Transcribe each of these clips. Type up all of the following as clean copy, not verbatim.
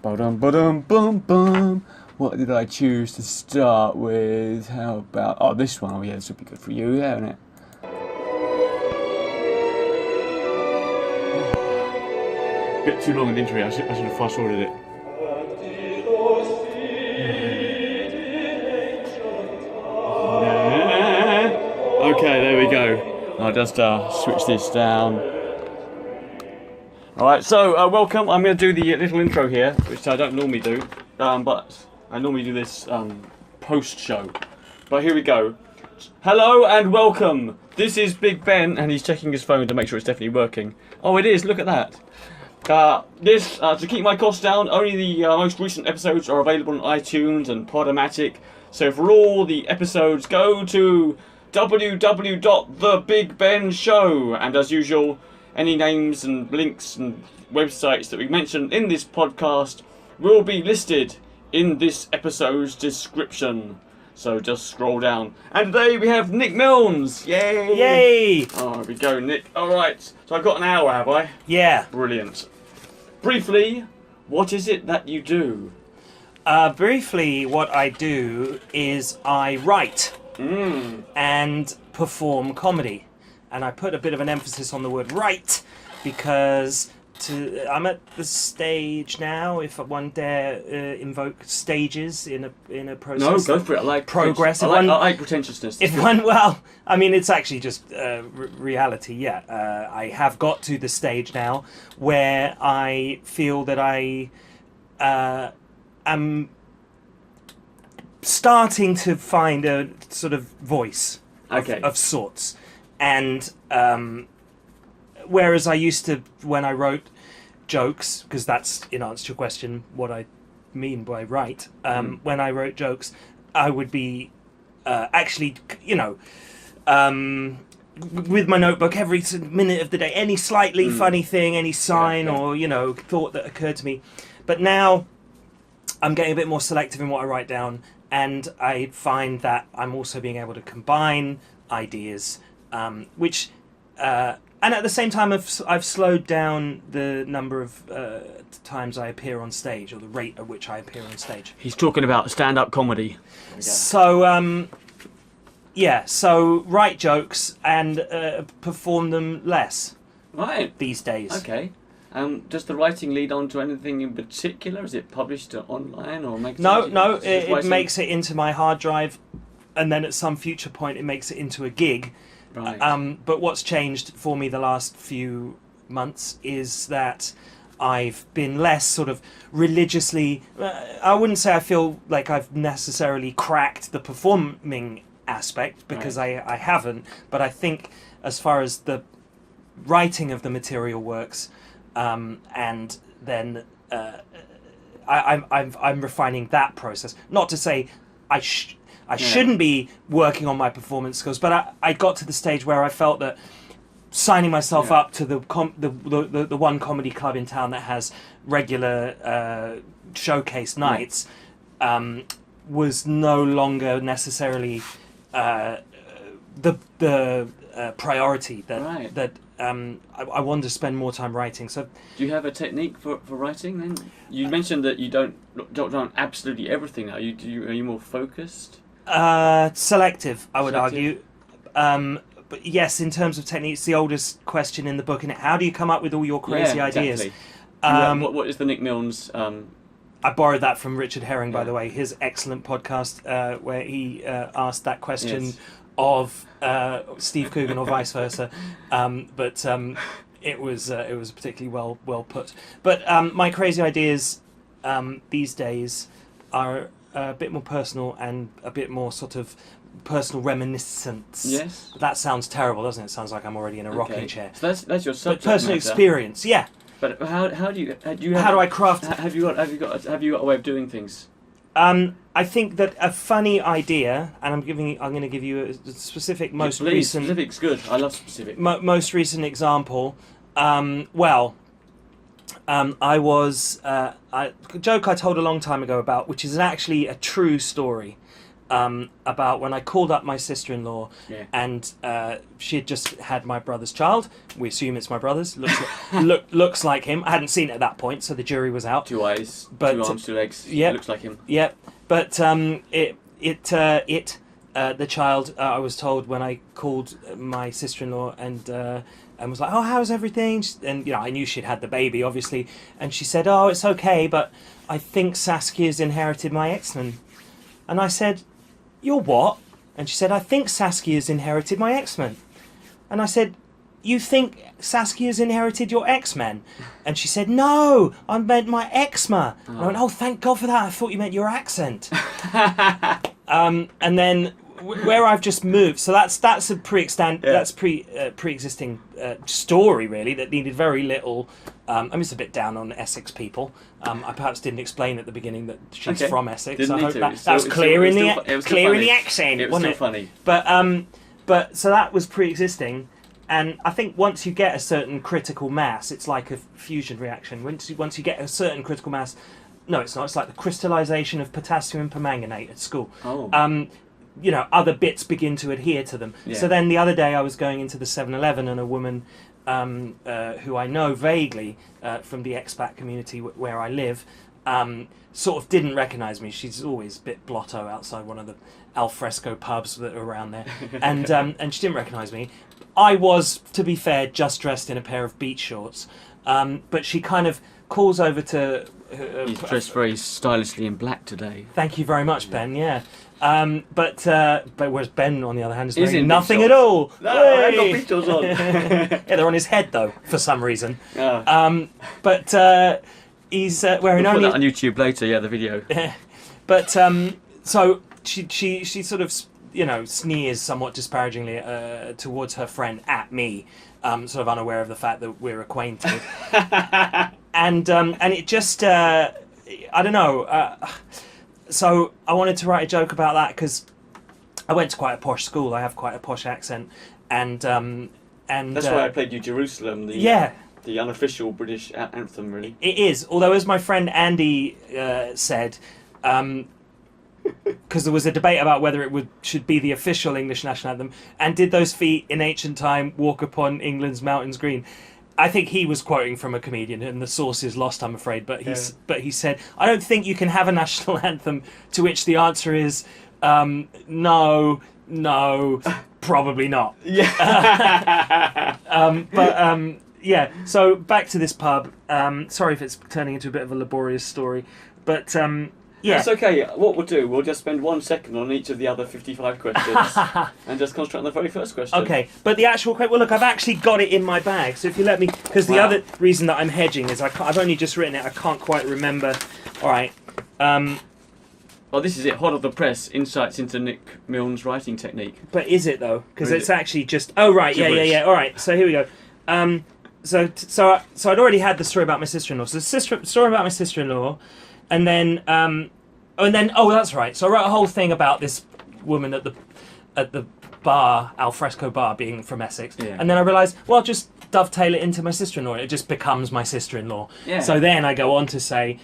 Ba-dum, ba-dum, bum, bum. What did I choose to start with? How about... Oh, this one. Oh, yeah, this would be good for you, yeah, isn't it? Bit too long an intro. I should have fast-forwarded it. Okay, there we go. I'll just switch this down. Alright, so welcome. I'm going to do the little intro here, which I don't normally do, but I normally do this post-show. But here we go. Hello and welcome. This is Big Ben, and he's checking his phone to make sure it's definitely working. Oh, it is. Look at that. To keep my costs down, only the most recent episodes are available on iTunes and Podomatic. So for all the episodes, go to www.thebigbenshow, and as usual, any names and links and websites that we mentioned in this podcast will be listed in this episode's description. So just scroll down. And today we have Nick Milnes. Yay! Yay! Oh, here we go, Nick. Alright, so I've got an hour, have I? Yeah. Brilliant. Briefly, what is it that you do? Briefly, what I do is I write and perform comedy. And I put a bit of an emphasis on the word write because I'm at the stage now, if one dare invoke stages in a process. No, go for it. I like progress. I like pretentiousness. Well, I mean, it's actually just reality. Yeah, I have got to the stage now where I feel that I am starting to find a sort of voice of sorts. And whereas I used to, when I wrote jokes, because that's, in answer to your question, what I mean by write, when I wrote jokes, I would be actually, with my notebook every minute of the day, any slightly funny thing, any sign or, thought that occurred to me. But now I'm getting a bit more selective in what I write down, and I find that I'm also being able to combine ideas, which and at the same time I've slowed down the number of times I appear on stage, or the rate at which I appear on stage. He's talking about stand-up comedy. So so write jokes and perform them less these days. Okay. Does the writing lead on to anything in particular? Is it published online or makes No, it makes it into my hard drive, and then at some future point it makes it into a gig. Right. But what's changed for me the last few months is that I've been less sort of religiously... I wouldn't say I feel like I've necessarily cracked the performing aspect, because I haven't, but I think as far as the writing of the material works, and then I'm refining that process. Not to say I shouldn't be working on my performance skills, but I got to the stage where I felt that signing myself up to the one comedy club in town that has regular showcase nights was no longer necessarily the priority that I wanted to spend more time writing. So, do you have a technique for writing then? You mentioned that you don't absolutely everything now. Are you more focused? Selective, I would argue. But yes, in terms of technique, it's the oldest question in the book, isn't it? How do you come up with all your crazy ideas? Exactly. What is the Nick Milnes? I borrowed that from Richard Herring, by the way, his excellent podcast where he asked that question of Steve Coogan or vice versa. But it was particularly well put. But my crazy ideas these days are a bit more personal and a bit more sort of personal reminiscence. Yes. That sounds terrible, doesn't it? It sounds like I'm already in a rocking chair. So that's your subject But personal matter. experience, yeah. But how do you how do I craft? Have you got a way of doing things? I think that a funny idea, and I'm going to give you a specific, recent. Specific's good. I love specific. Most recent example. I was a joke I told a long time ago about, which is actually a true story, about when I called up my sister-in-law, and she had just had my brother's child. We assume it's my brother's. Looks like him. I hadn't seen it at that point, so the jury was out. 2 eyes, but, 2 arms, 2 legs. Yeah, looks like him. Yeah, but the child, I was told when I called my sister-in-law and was like, oh, how's everything? And I knew she'd had the baby, obviously, and she said, oh, it's okay, but I think Saskia's inherited my X-Men. And I said, you're what? And she said, I think Saskia's inherited my X-Men. And I said, you think Saskia's inherited your X-Men? And she said, no, I meant my eczema. And I went, oh, thank God for that. I thought you meant your accent. And then where I've just moved, so that's a pre-existing story really that needed very little. It's a bit down on Essex people. I perhaps didn't explain at the beginning that she's from Essex. Didn't I hope that was clear in the accent. It was still funny. But so that was pre-existing, and I think once you get a certain critical mass, it's like a fusion reaction. Once you get a certain critical mass. No, it's not. It's like the crystallization of potassium permanganate at school. Oh. Other bits begin to adhere to them. Yeah. So then the other day I was going into the 7-Eleven and a woman who I know vaguely from the expat community where I live sort of didn't recognise me. She's always a bit blotto outside one of the alfresco pubs that are around there. And she didn't recognise me. I was, to be fair, just dressed in a pair of beach shorts. But she kind of calls over to... He's dressed very stylishly in black today. Thank you very much, Ben. Yeah, but whereas Ben, on the other hand, is wearing nothing at all. No, I haven't got beach shorts on. Yeah, they're on his head though, for some reason. Oh. But he's wearing we'll only. Put that on YouTube later. Yeah, the video. But so she sort of sneers somewhat disparagingly towards her friend at me, sort of unaware of the fact that we're acquainted. And it just, I don't know. So I wanted to write a joke about that because I went to quite a posh school. I have quite a posh accent, and that's why I played you Jerusalem. The unofficial British anthem, really. It is. Although, as my friend Andy said, because there was a debate about whether it should be the official English national anthem, and did those feet in ancient time walk upon England's mountains green? I think he was quoting from a comedian, and the source is lost, I'm afraid. But he said, I don't think you can have a national anthem to which the answer is no, probably not. Yeah. Yeah. So back to this pub. Sorry if it's turning into a bit of a laborious story, but yeah. It's okay. What we'll do, we'll just spend 1 second on each of the other 55 questions and just concentrate on the very first question. Okay, but the actual question, well, look, I've actually got it in my bag, so if you let me, because the other reason that I'm hedging is I've only just written it, I can't quite remember. All right. Oh, this is it, hot off the press, insights into Nick Milnes' writing technique. But is it, though? Because it's actually just, oh, right, yeah. All right, so here we go. So I'd already had the story about my sister-in-law. So the story about my sister-in-law, and then oh, that's right. So I wrote a whole thing about this woman at the bar, alfresco bar, being from Essex, and then I realised, well, I'll just dovetail it into my sister-in-law. It just becomes my sister-in-law. Yeah. So then I go on to say,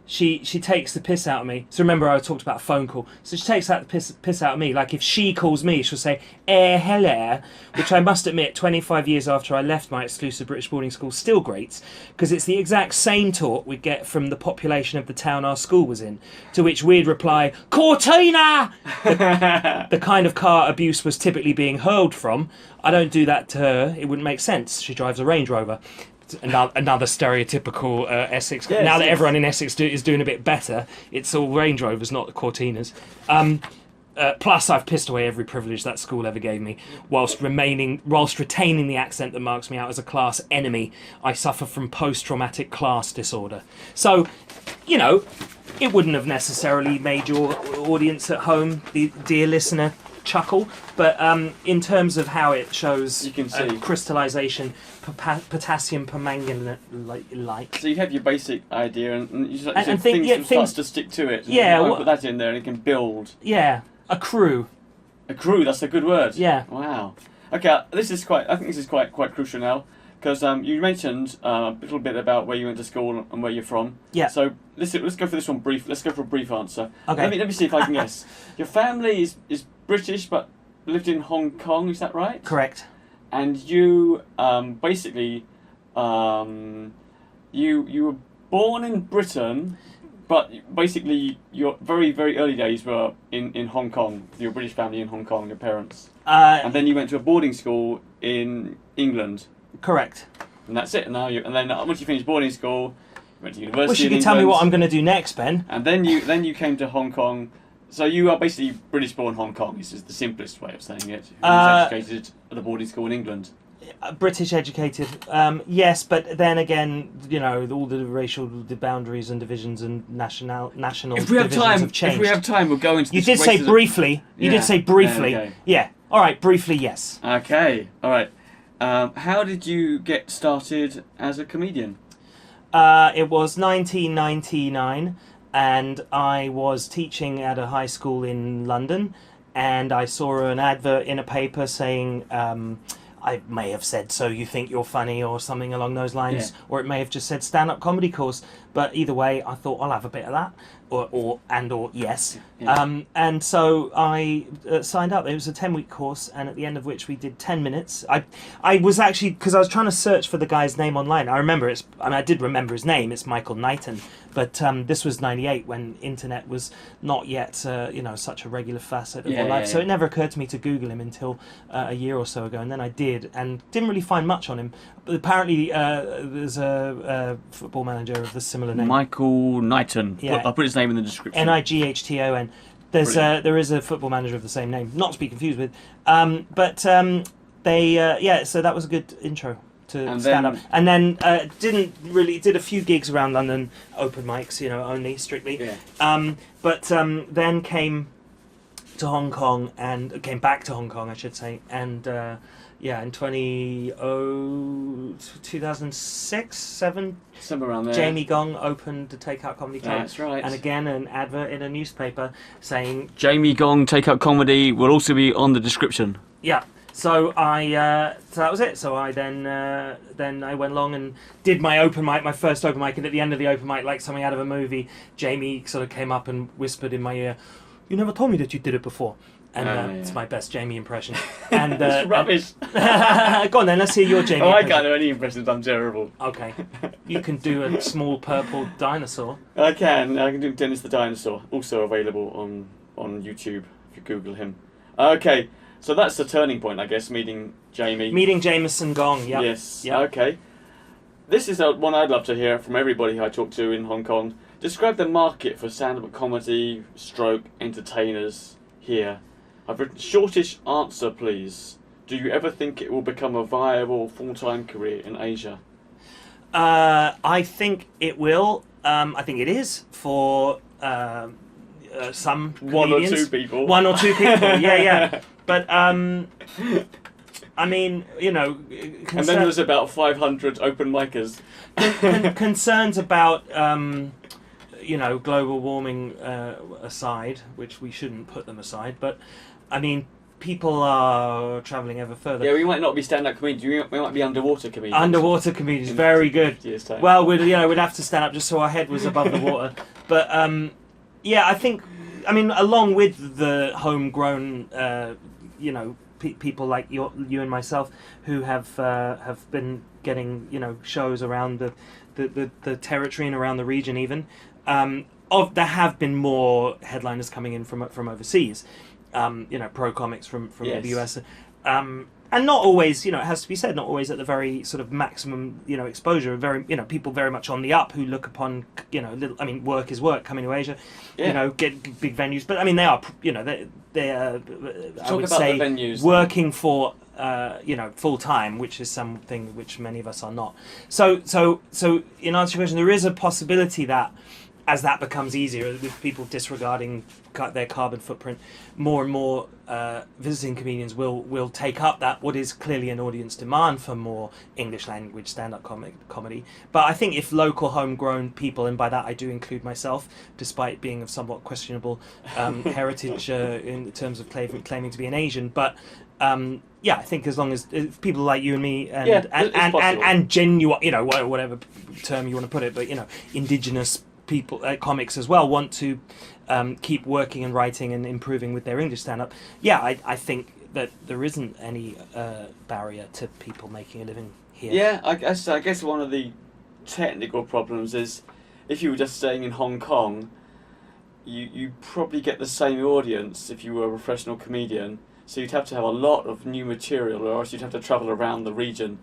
she takes the piss out of me. So remember, I talked about a phone call. So she takes out the piss out of me. Like if she calls me, she'll say, hello, which I must admit, 25 years after I left my exclusive British boarding school, still grates, because it's the exact same talk we'd get from the population of the town our school was in, to which we'd reply, Cortina! The kind of car abuse was typically being hurled from. I don't do that to her. It wouldn't make sense. She drives a Range Rover. Another stereotypical Essex. Yes, now that everyone in Essex is doing a bit better, it's all Range Rovers, not the Cortinas. Plus, I've pissed away every privilege that school ever gave me, whilst retaining the accent that marks me out as a class enemy. I suffer from post-traumatic class disorder. So, it wouldn't have necessarily made your audience at home, the dear listener, chuckle, but in terms of how it shows, you can see crystallization, potassium permanganate like. So you have your basic idea, and you just, and things start to stick to it. Yeah, you put that in there, and it can build. Yeah, a crew. A crew. That's a good word. Yeah. Wow. Okay, I think this is quite crucial now. because you mentioned a little bit about where you went to school and where you're from. Yeah. So let's go for this one brief. Let's go for a brief answer. Okay. Let me see if I can guess. Your family is British but lived in Hong Kong. Is that right? Correct. And you basically you were born in Britain, but basically your very, very early days were in Hong Kong, with your British family in Hong Kong, your parents. And then you went to a boarding school in England. Correct. And that's it. And then once you finished boarding school, you went to university. Wish you in could England, tell me what I'm going to do next, Ben. And then you came to Hong Kong. So you are basically British born Hong Kong. This is the simplest way of saying it. You were educated at a boarding school in England. British educated, yes, but then again, you know, all the racial boundaries and divisions and national If we have divisions time, have changed. we'll go into. You did say briefly. You did say briefly. Okay. Yeah. All right. Briefly, yes. Okay. All right. How did you get started as a comedian? It was 1999, and I was teaching at a high school in London, and I saw an advert in a paper saying. I may have said, so you think you're funny or something along those lines, or it may have just said stand-up comedy course. But either way, I thought I'll have a bit of that, or yes. Yeah. And so I signed up. It was a 10-week course, and at the end of which we did 10 minutes. I was actually, because I was trying to search for the guy's name online. I did remember his name. It's Michael Nighton. But this was 98 when internet was not yet, such a regular facet of my life. So it never occurred to me to Google him until a year or so ago, and then I did, and didn't really find much on him. But apparently, there's a football manager of the similar name, Michael Nighton. Yeah. I'll put his name in the description. Nighton. There is a football manager of the same name, not to be confused with. So that was a good intro to stand up, and then did a few gigs around London, open mics, only strictly. Yeah. Then came back to Hong Kong, I should say, and in 2006, 7, somewhere around there. Jami Gong opened the Takeout Comedy Club. That's right. And again, an advert in a newspaper saying Jami Gong Takeout Comedy will also be on the description. Yeah. So that was it. So I then I went along and did my open mic, my first open mic, and at the end of the open mic, like something out of a movie, Jami sort of came up and whispered in my ear, "You never told me that you did it before." And it's my best Jami impression. And it's rubbish. Go on then, let's hear your Jami. I can't do any impressions. I'm terrible. Okay, you can do a small purple dinosaur. I can do Dennis the Dinosaur. Also available on YouTube if you Google him. Okay. So that's the turning point, I guess, meeting Jami. Meeting Jameson Gong, yeah. Yes, yep. Okay. This is one I'd love to hear from everybody I talk to in Hong Kong. Describe the market for stand-up comedy, entertainers here. I've written, shortish answer, please. Do you ever think it will become a viable full-time career in Asia? I think it will. I think it is for some comedians. One or two people. Yeah. But, I mean, and then there's about 500 open micers. Concerns about, global warming aside, which we shouldn't put them aside, but, I mean, people are travelling ever further. Yeah, we might not be stand-up comedians. We might be underwater comedians. Underwater comedians, very good. Well, we'd have to stand up just so our head was above the water. But, I think, along with the homegrown, people like you and myself who have been getting shows around the territory and around the region even. There have been more headliners coming in from overseas. Pro comics from yes. the US. And not always, it has to be said, not always at the very sort of maximum, exposure. Very, people very much on the up who look upon, work is work. Coming to Asia, get big venues. But they are, they are. I would say venues, working for, full time, which is something which many of us are not. So in answer to your question, there is a possibility that, as that becomes easier, with people disregarding their carbon footprint, more and more visiting comedians will take up that what is clearly an audience demand for more English language stand-up comedy. But I think if local homegrown people, and by that I do include myself, despite being of somewhat questionable heritage in terms of claiming to be an Asian, but I think as long as if people like you and me and Yeah, it's possible. and genuine, whatever term you want to put it, but indigenous people, comics as well, want to keep working and writing and improving with their English stand-up. Yeah, I think that there isn't any barrier to people making a living here. Yeah, I guess one of the technical problems is if you were just staying in Hong Kong, you probably get the same audience if you were a professional comedian. So you'd have to have a lot of new material, or else you'd have to travel around the region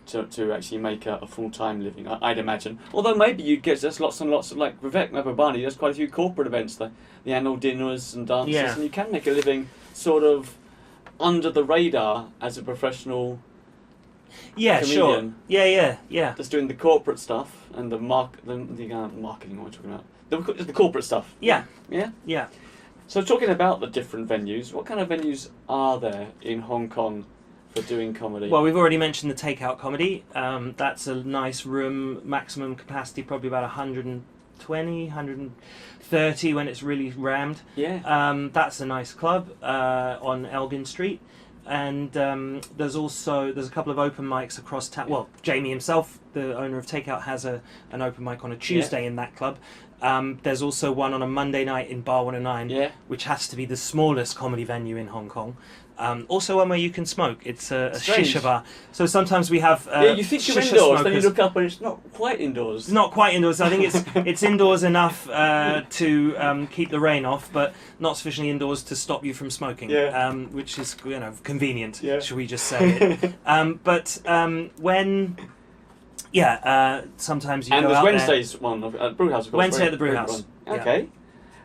to actually make a full-time living, I'd imagine. Although maybe you'd get just lots and lots of, like Vivek Mababani does quite a few corporate events, the annual dinners and dances, and you can make a living sort of under the radar as a professional comedian. Sure. Yeah. Just doing the corporate stuff and the marketing, what am I talking about? The corporate stuff. Yeah. Yeah? So talking about the different venues, what kind of venues are there in Hong Kong for doing comedy? Well, we've already mentioned the Takeout Comedy. That's a nice room, maximum capacity probably about 120, 130 when it's really rammed. Yeah. That's a nice club on Elgin Street. And there's a couple of open mics across town. Well, Jami himself, the owner of Takeout, has an open mic on a Tuesday in that club. There's also one on a Monday night in Bar 109, which has to be the smallest comedy venue in Hong Kong. Also one where you can smoke. It's a shisha bar. So sometimes we have you think you're indoors, then you look up and it's not quite indoors. Not quite indoors. I think it's indoors enough to keep the rain off, but not sufficiently indoors to stop you from smoking. Yeah. Which is convenient. Yeah. Shall we just say it? But when. Sometimes you and go there's out Wednesday's one at Brewhouse. Of course, Wednesday at the Brewhouse. Okay.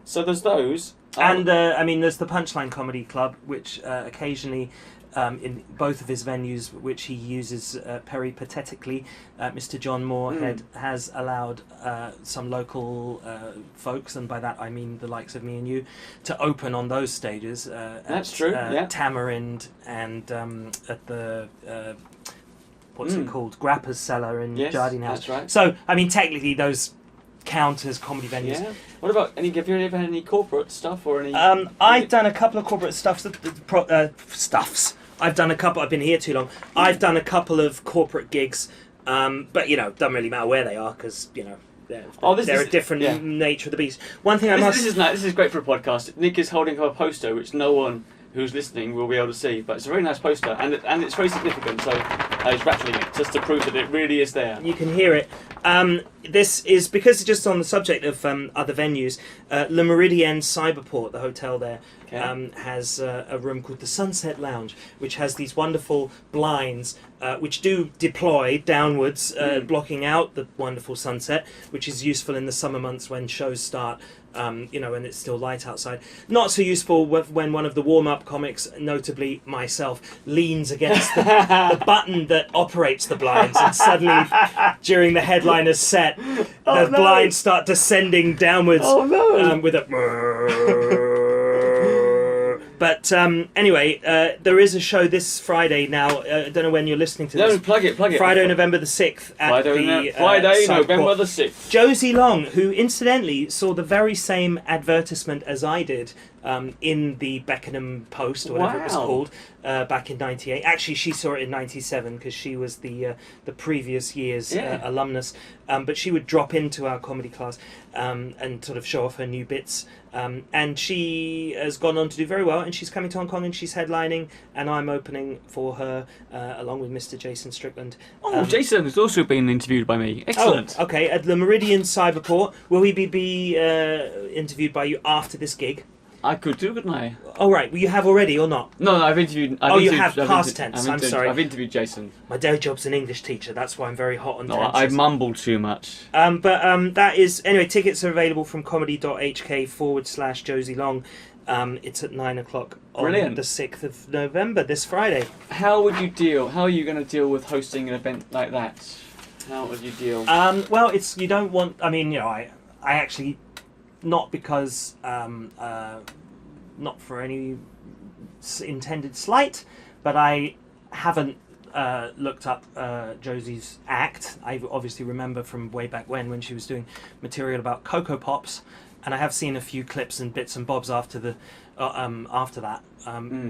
So there's those. And there's the Punchline Comedy Club, which occasionally, in both of his venues, which he uses peripatetically, Mr. John Moorhead has allowed some local folks, and by that I mean the likes of me and you, to open on those stages. That's true. Tamarind and at the. What's it called? Grappa's Cellar in Jardine House. That's right. So, technically those count as comedy venues. Yeah. What about have you ever had any corporate stuff or any? I've done a couple of corporate stuffs. I've done a couple. I've been here too long. I've done a couple of corporate gigs, but doesn't really matter where they are because they're a different nature of the beast. One thing This is great for a podcast. Nick is holding up a poster which no one who's listening will be able to see, but it's a very nice poster and it's very significant. So he's rattling it just to prove that it really is there. You can hear it. This is because it's just on the subject of other venues. Le Méridien Cyberport, the hotel there, has a room called the Sunset Lounge, which has these wonderful blinds which do deploy downwards, blocking out the wonderful sunset, which is useful in the summer months when shows start. And it's still light outside. Not so useful when one of the warm-up comics, notably myself, leans against the button that operates the blinds, and suddenly, during the headliner's set, the blinds start descending downwards with a... But anyway, there is a show this Friday now. I don't know when you're listening to this. No, plug it. Friday, November the 6th at Friday, November the 6th. Josie Long, who incidentally saw the very same advertisement as I did in the Beckenham Post, or whatever it was called, back in '98. Actually, she saw it in '97 because she was the previous year's alumnus. But she would drop into our comedy class and sort of show off her new bits. And she has gone on to do very well, and she's coming to Hong Kong and she's headlining, and I'm opening for her along with Mr. Jason Strickland. Jason has also been interviewed by me. Excellent. Okay, at Le Méridien Cyberport. Will he be interviewed by you after this gig? I could do, couldn't I? Oh, right. Well, you have already or not? No, I've interviewed... you have past tense. I'm sorry. I've interviewed Jason. My day job's an English teacher. That's why I'm very hot on tenses. I mumble too much. But that is... Anyway, tickets are available from comedy.hk/Josie Long. It's at 9 o'clock on the 6th of November, this Friday. How are you going to deal with hosting an event like that? How would you deal? Well, you don't want... I actually... Not because... not for any intended slight, but I haven't looked up Josie's act. I obviously remember from way back when she was doing material about Cocoa Pops, and I have seen a few clips and bits and bobs after that,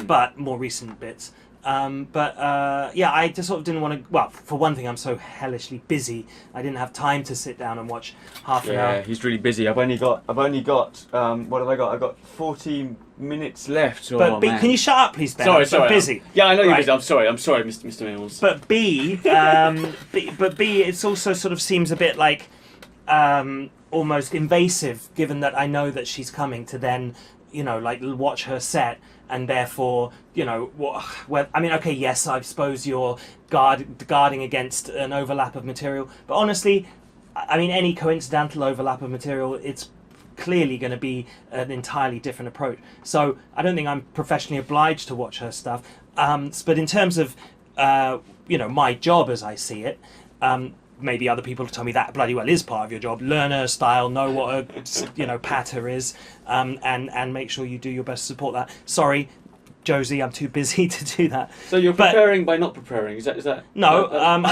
but more recent bits. I just sort of didn't want to. Well, for one thing, I'm so hellishly busy. I didn't have time to sit down and watch half an hour. Yeah, he's really busy. I've only got. What have I got? I've got 40 minutes left. But B, can you shut up, please, Ben? Sorry. I'm busy. Yeah, I know you're Right. busy. I'm sorry, Mr. Mills. But B, it also sort of seems a bit like almost invasive, given that I know that she's coming to then, like watch her set, and therefore, okay, yes, I suppose you're guarding against an overlap of material, but honestly, I mean, any coincidental overlap of material, it's clearly going to be an entirely different approach. So I don't think I'm professionally obliged to watch her stuff. But in terms of, my job as I see it, maybe other people tell me that bloody well is part of your job. Learn her style, know what a, patter is, and make sure you do your best to support that. Sorry, Josie, I'm too busy to do that. So you're preparing by not preparing. Is that? No, I'm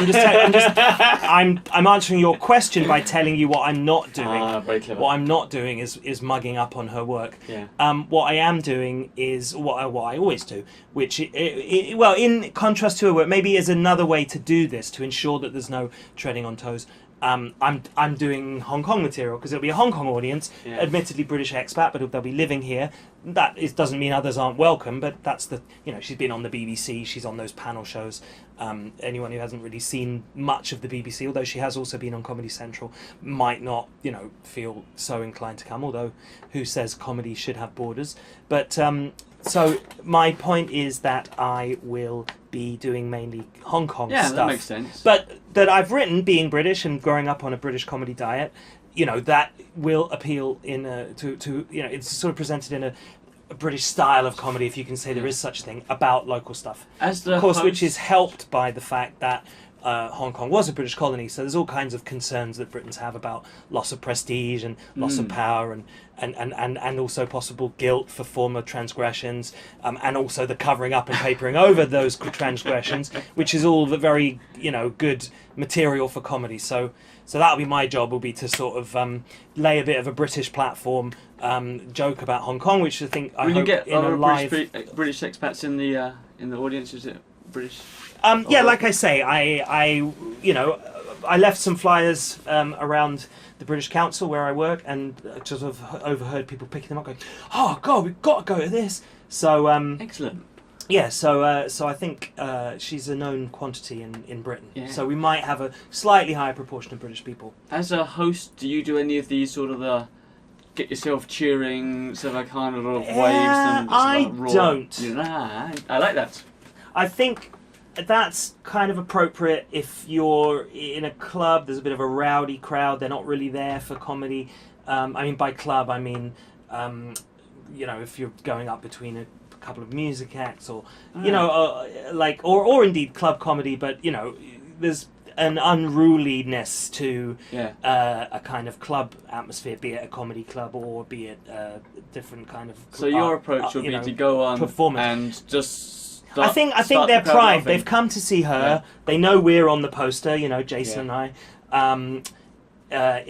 answering your question by telling you what I'm not doing. Very clever. What I'm not doing is mugging up on her work. Yeah. What I am doing is what I always do, which in contrast to her work, maybe is another way to do this to ensure that there's no treading on toes. I'm doing Hong Kong material because it'll be a Hong Kong audience, admittedly British expat, but they'll be living here. That doesn't mean others aren't welcome, but that's she's been on the BBC, she's on those panel shows. Anyone who hasn't really seen much of the BBC, although she has also been on Comedy Central, might not, feel so inclined to come, although who says comedy should have borders? But so my point is that I will be doing mainly Hong Kong stuff. Yeah, that makes sense. But that I've written, being British and growing up on a British comedy diet, that will appeal in it's sort of presented in a British style of comedy, if you can say there is such a thing, about local stuff. As the of course, host... which is helped by the fact that Hong Kong was a British colony, so there's all kinds of concerns that Britons have about loss of prestige and loss of power and also possible guilt for former transgressions, and also the covering up and papering over those transgressions, which is all the very good material for comedy. So that'll be my job, will be to sort of lay a bit of a British platform, joke about Hong Kong, which I think Will you get a lot of British expats in the audience? Is it British? Like I say, I left some flyers around the British Council where I work, and just sort of overheard people picking them up, going, "Oh God, we've got to go to this." So excellent. Yeah, so I think she's a known quantity in Britain. Yeah. So we might have a slightly higher proportion of British people. As a host, do you do any of these sort of the get yourself cheering, sort of kind of waves? And I don't. I like that. I think that's kind of appropriate if you're in a club, there's a bit of a rowdy crowd, they're not really there for comedy. By club, I mean, if you're going up between a couple of music acts or, or indeed club comedy, but, there's an unruliness to a kind of club atmosphere, be it a comedy club or be it a different kind of... So your approach would be to go on performance. And just... I think they're primed. They've come to see her. Yeah. They know we're on the poster. Jason and I. They're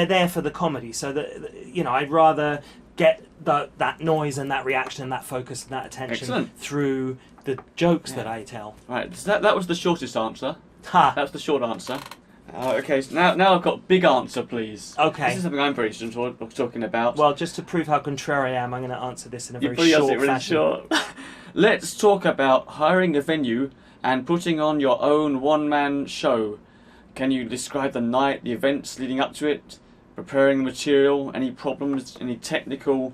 there for the comedy. So that I'd rather get that noise and that reaction and that focus and that attention through the jokes that I tell. Right. So that was the shortest answer. Ha. That's the short answer. Okay, so now I've got a big answer, please. Okay. This is something I'm very interested in talking about. Well, just to prove how contrary I am, I'm going to answer this in a very short fashion. Short. Let's talk about hiring a venue and putting on your own one-man show. Can you describe the night, the events leading up to it, preparing the material, any problems, any technical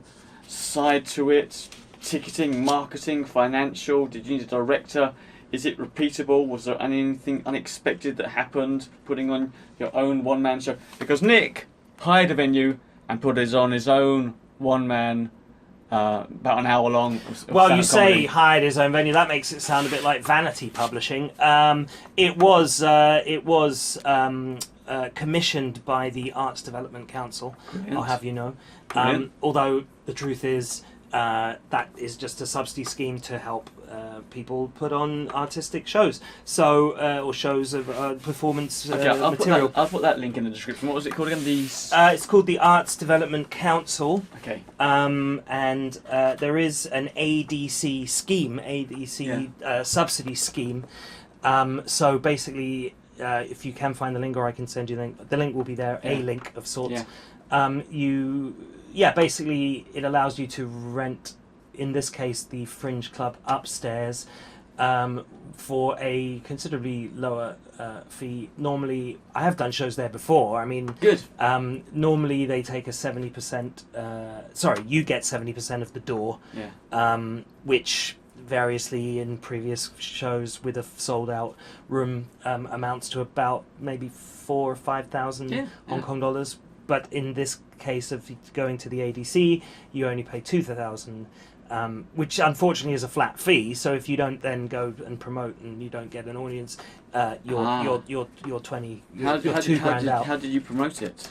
side to it, ticketing, marketing, financial? Did you need a director? Is it repeatable? Was there anything unexpected that happened putting on your own one-man show? Because Nick hired a venue and put it on his own one-man, about an hour long. Well, you say he hired his own venue. That makes it sound a bit like vanity publishing. It was commissioned by the Arts Development Council. Brilliant. I'll have you know. Although the truth is, that is just a subsidy scheme to help people put on artistic shows, so or shows of performance material. I'll put that link in the description. What was it called again? It's called the Arts Development Council. Okay. And there is an ADC scheme, subsidy scheme. So basically, if you can find the link, or I can send you the link. The link will be there, a link of sorts. Basically, it allows you to rent, in this case, the Fringe Club upstairs for a considerably lower fee. Normally, I have done shows there before. I mean, good. Normally, they take a 70%. You get 70% of the door. Yeah. Which variously in previous shows with a sold out room amounts to about maybe 4,000 or 5,000 Hong Kong dollars. But in this case of going to the ADC, you only pay 2,000, which unfortunately is a flat fee. So if you don't then go and promote and you don't get an audience, you're 20, you're £2,000 out. How did you promote it?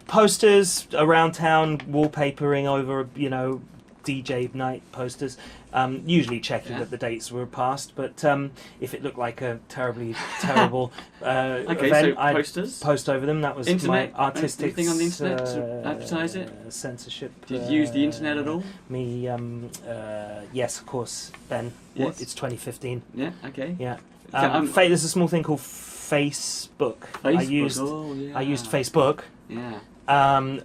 Posters around town, wallpapering over, DJ night posters. Usually checking that the dates were passed, but if it looked like a terrible event, so posters? I'd post over them. That was internet, my artistic anything on the internet to advertise it? Censorship. Did you use the internet at all? Yes, of course, Ben. Yes. It's 2015. Yeah, okay. Yeah. There's a small thing called Facebook. I used Facebook. Yeah.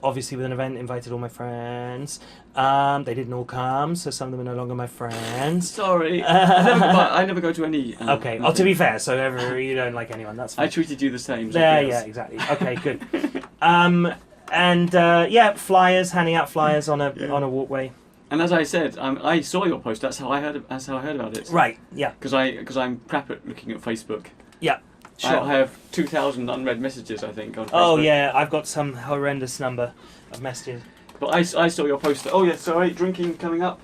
Obviously with an event, invited all my friends. They didn't all come, so some of them are no longer my friends. Sorry. I never go to any... okay, to be fair, so you don't like anyone, that's fine. I treated you the same. So yeah, exactly. Okay, good. Flyers, handing out flyers on a walkway. And as I said, I saw your post. That's how I heard about it. Right. Yeah. Because I'm crap at looking at Facebook. Yeah. Sure. I have 2,000 unread messages, I think, on Facebook. Oh yeah, I've got some horrendous number of messages. But I saw your poster. Oh yeah, sorry, drinking coming up.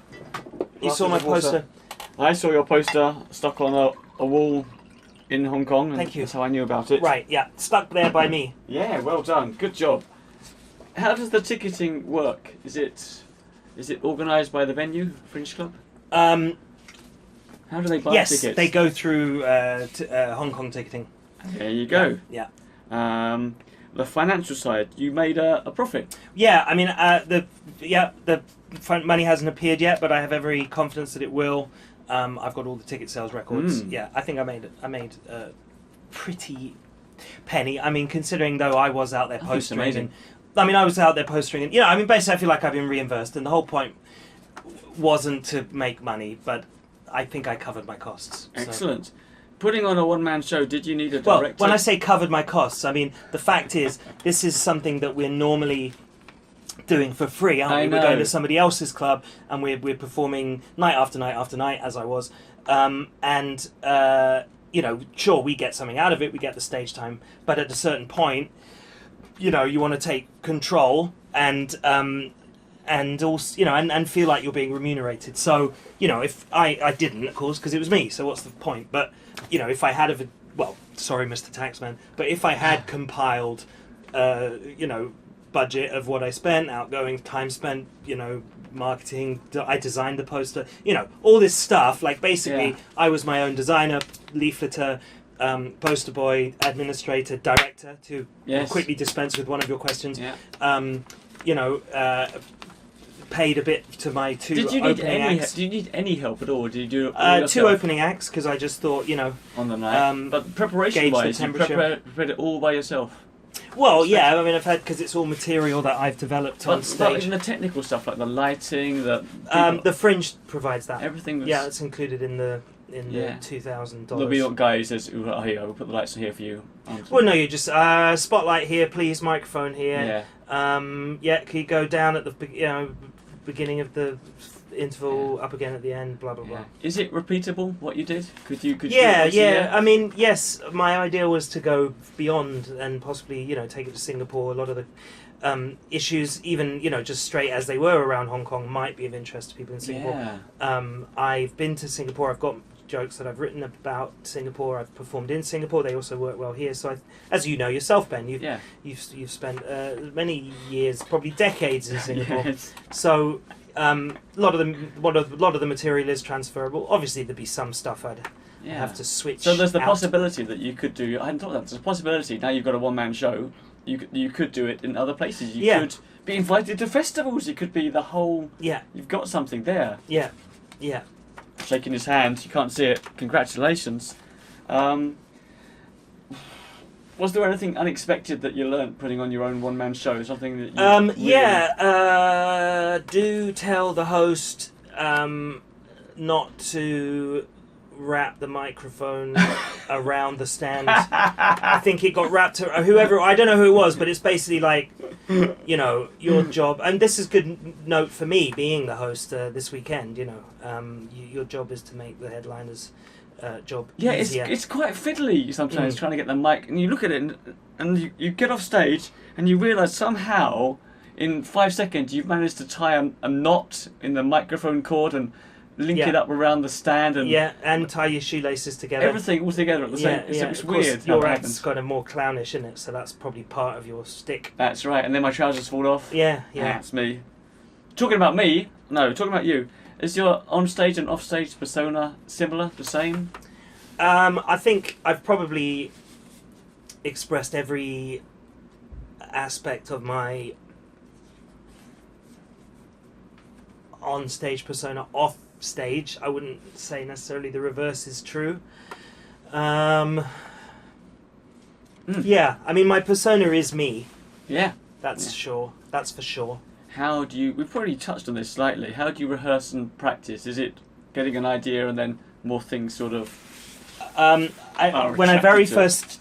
You saw my poster? I saw your poster stuck on a wall in Hong Kong. And Thank you. That's how I knew about it. Right. Yeah. Stuck there by me. Yeah. Well done. Good job. How does the ticketing work? Is it organised by the venue, Fringe Club? How do they buy tickets? Yes, they go through Hong Kong ticketing. There you go. Yeah. The financial side, you made a profit. Yeah, I mean the money hasn't appeared yet, but I have every confidence that it will. I've got all the ticket sales records. Yeah, I think I made a pretty penny. I mean, considering though I was out there postering. I was out there postering, and basically I feel like I've been reimbursed, and the whole point wasn't to make money, but I think I covered my costs. Excellent. So. Putting on a one-man show, did you need a director? Well, when I say covered my costs, I mean, the fact is, this is something that we're normally doing for free, aren't we? We're going to somebody else's club, and we're performing night after night after night, as I was. Sure, we get something out of it, we get the stage time, but at a certain point, you want to take control and also, and feel like you're being remunerated. So, if I didn't, of course, because it was me, so what's the point? But, if I had sorry, Mr. Taxman, but if I had compiled, budget of what I spent, outgoing time spent, marketing, I designed the poster, all this stuff, like basically I was my own designer, leafleter, poster boy, administrator, director, to quickly dispense with one of your questions. Paid a bit to my two opening acts. Did you need any help at all? Did you do it all two opening acts, because I just thought, on the night. But preparation-wise, you prepared it all by yourself. Well, yeah, I've had, because it's all material that I've developed on stage. But in the technical stuff, like the lighting, the Fringe provides that. Everything was... Yeah, it's included in the $2,000. There'll be a guy who says, "Oh, here, we'll put the lights on here for you." Well, no, you just spotlight here, please, microphone here. Can you go down at the beginning of the interval, up again at the end, blah blah blah. Is it repeatable what you did? Could you I mean, yes, my idea was to go beyond and possibly take it to Singapore. A lot of the issues, even just straight as they were around Hong Kong, might be of interest to people in Singapore. I've been to Singapore. I've got jokes that I've written about Singapore. I've performed in Singapore. They also work well here. So, as you know yourself, Ben, you've spent many years, probably decades in Singapore. Yes. So A lot of the material is transferable. Obviously, there'd be some stuff I'd have to switch. So there's the out. possibility that you could do. I hadn't thought of that. There's a possibility now you've got a one-man show. You could do it in other places. You could be invited to festivals. It could be the whole. Yeah. You've got something there. Yeah. Yeah. Shaking his hand. You can't see it. Congratulations. Was there anything unexpected that you learnt putting on your own one-man show? Something that you do tell the host not to wrap the microphone around the stand. I think it got wrapped to whoever, I don't know who it was, but it's basically like, you know, your job, and this is good note for me being the host this weekend, you know, your job is to make the headliners job easier. It's quite fiddly sometimes trying to get the mic, and you look at it and you get off stage and you realise somehow in 5 seconds you've managed to tie a knot in the microphone cord and link it up around the stand and tie your shoelaces together. Everything all together at the same. It's weird. Your act's kind of more clownish in it, so that's probably part of your stick. That's right. And then my trousers fall off. Yeah. That's me. Talking about me. No, talking about you. Is your on-stage and off-stage persona similar, the same? I think I've probably expressed every aspect of my on-stage persona off-stage. I wouldn't say necessarily the reverse is true. Yeah, I mean, my persona is me. Yeah. That's sure. That's for sure. How do you... We've already touched on this slightly. How do you rehearse and practice? Is it getting an idea and then more things sort of... when I very first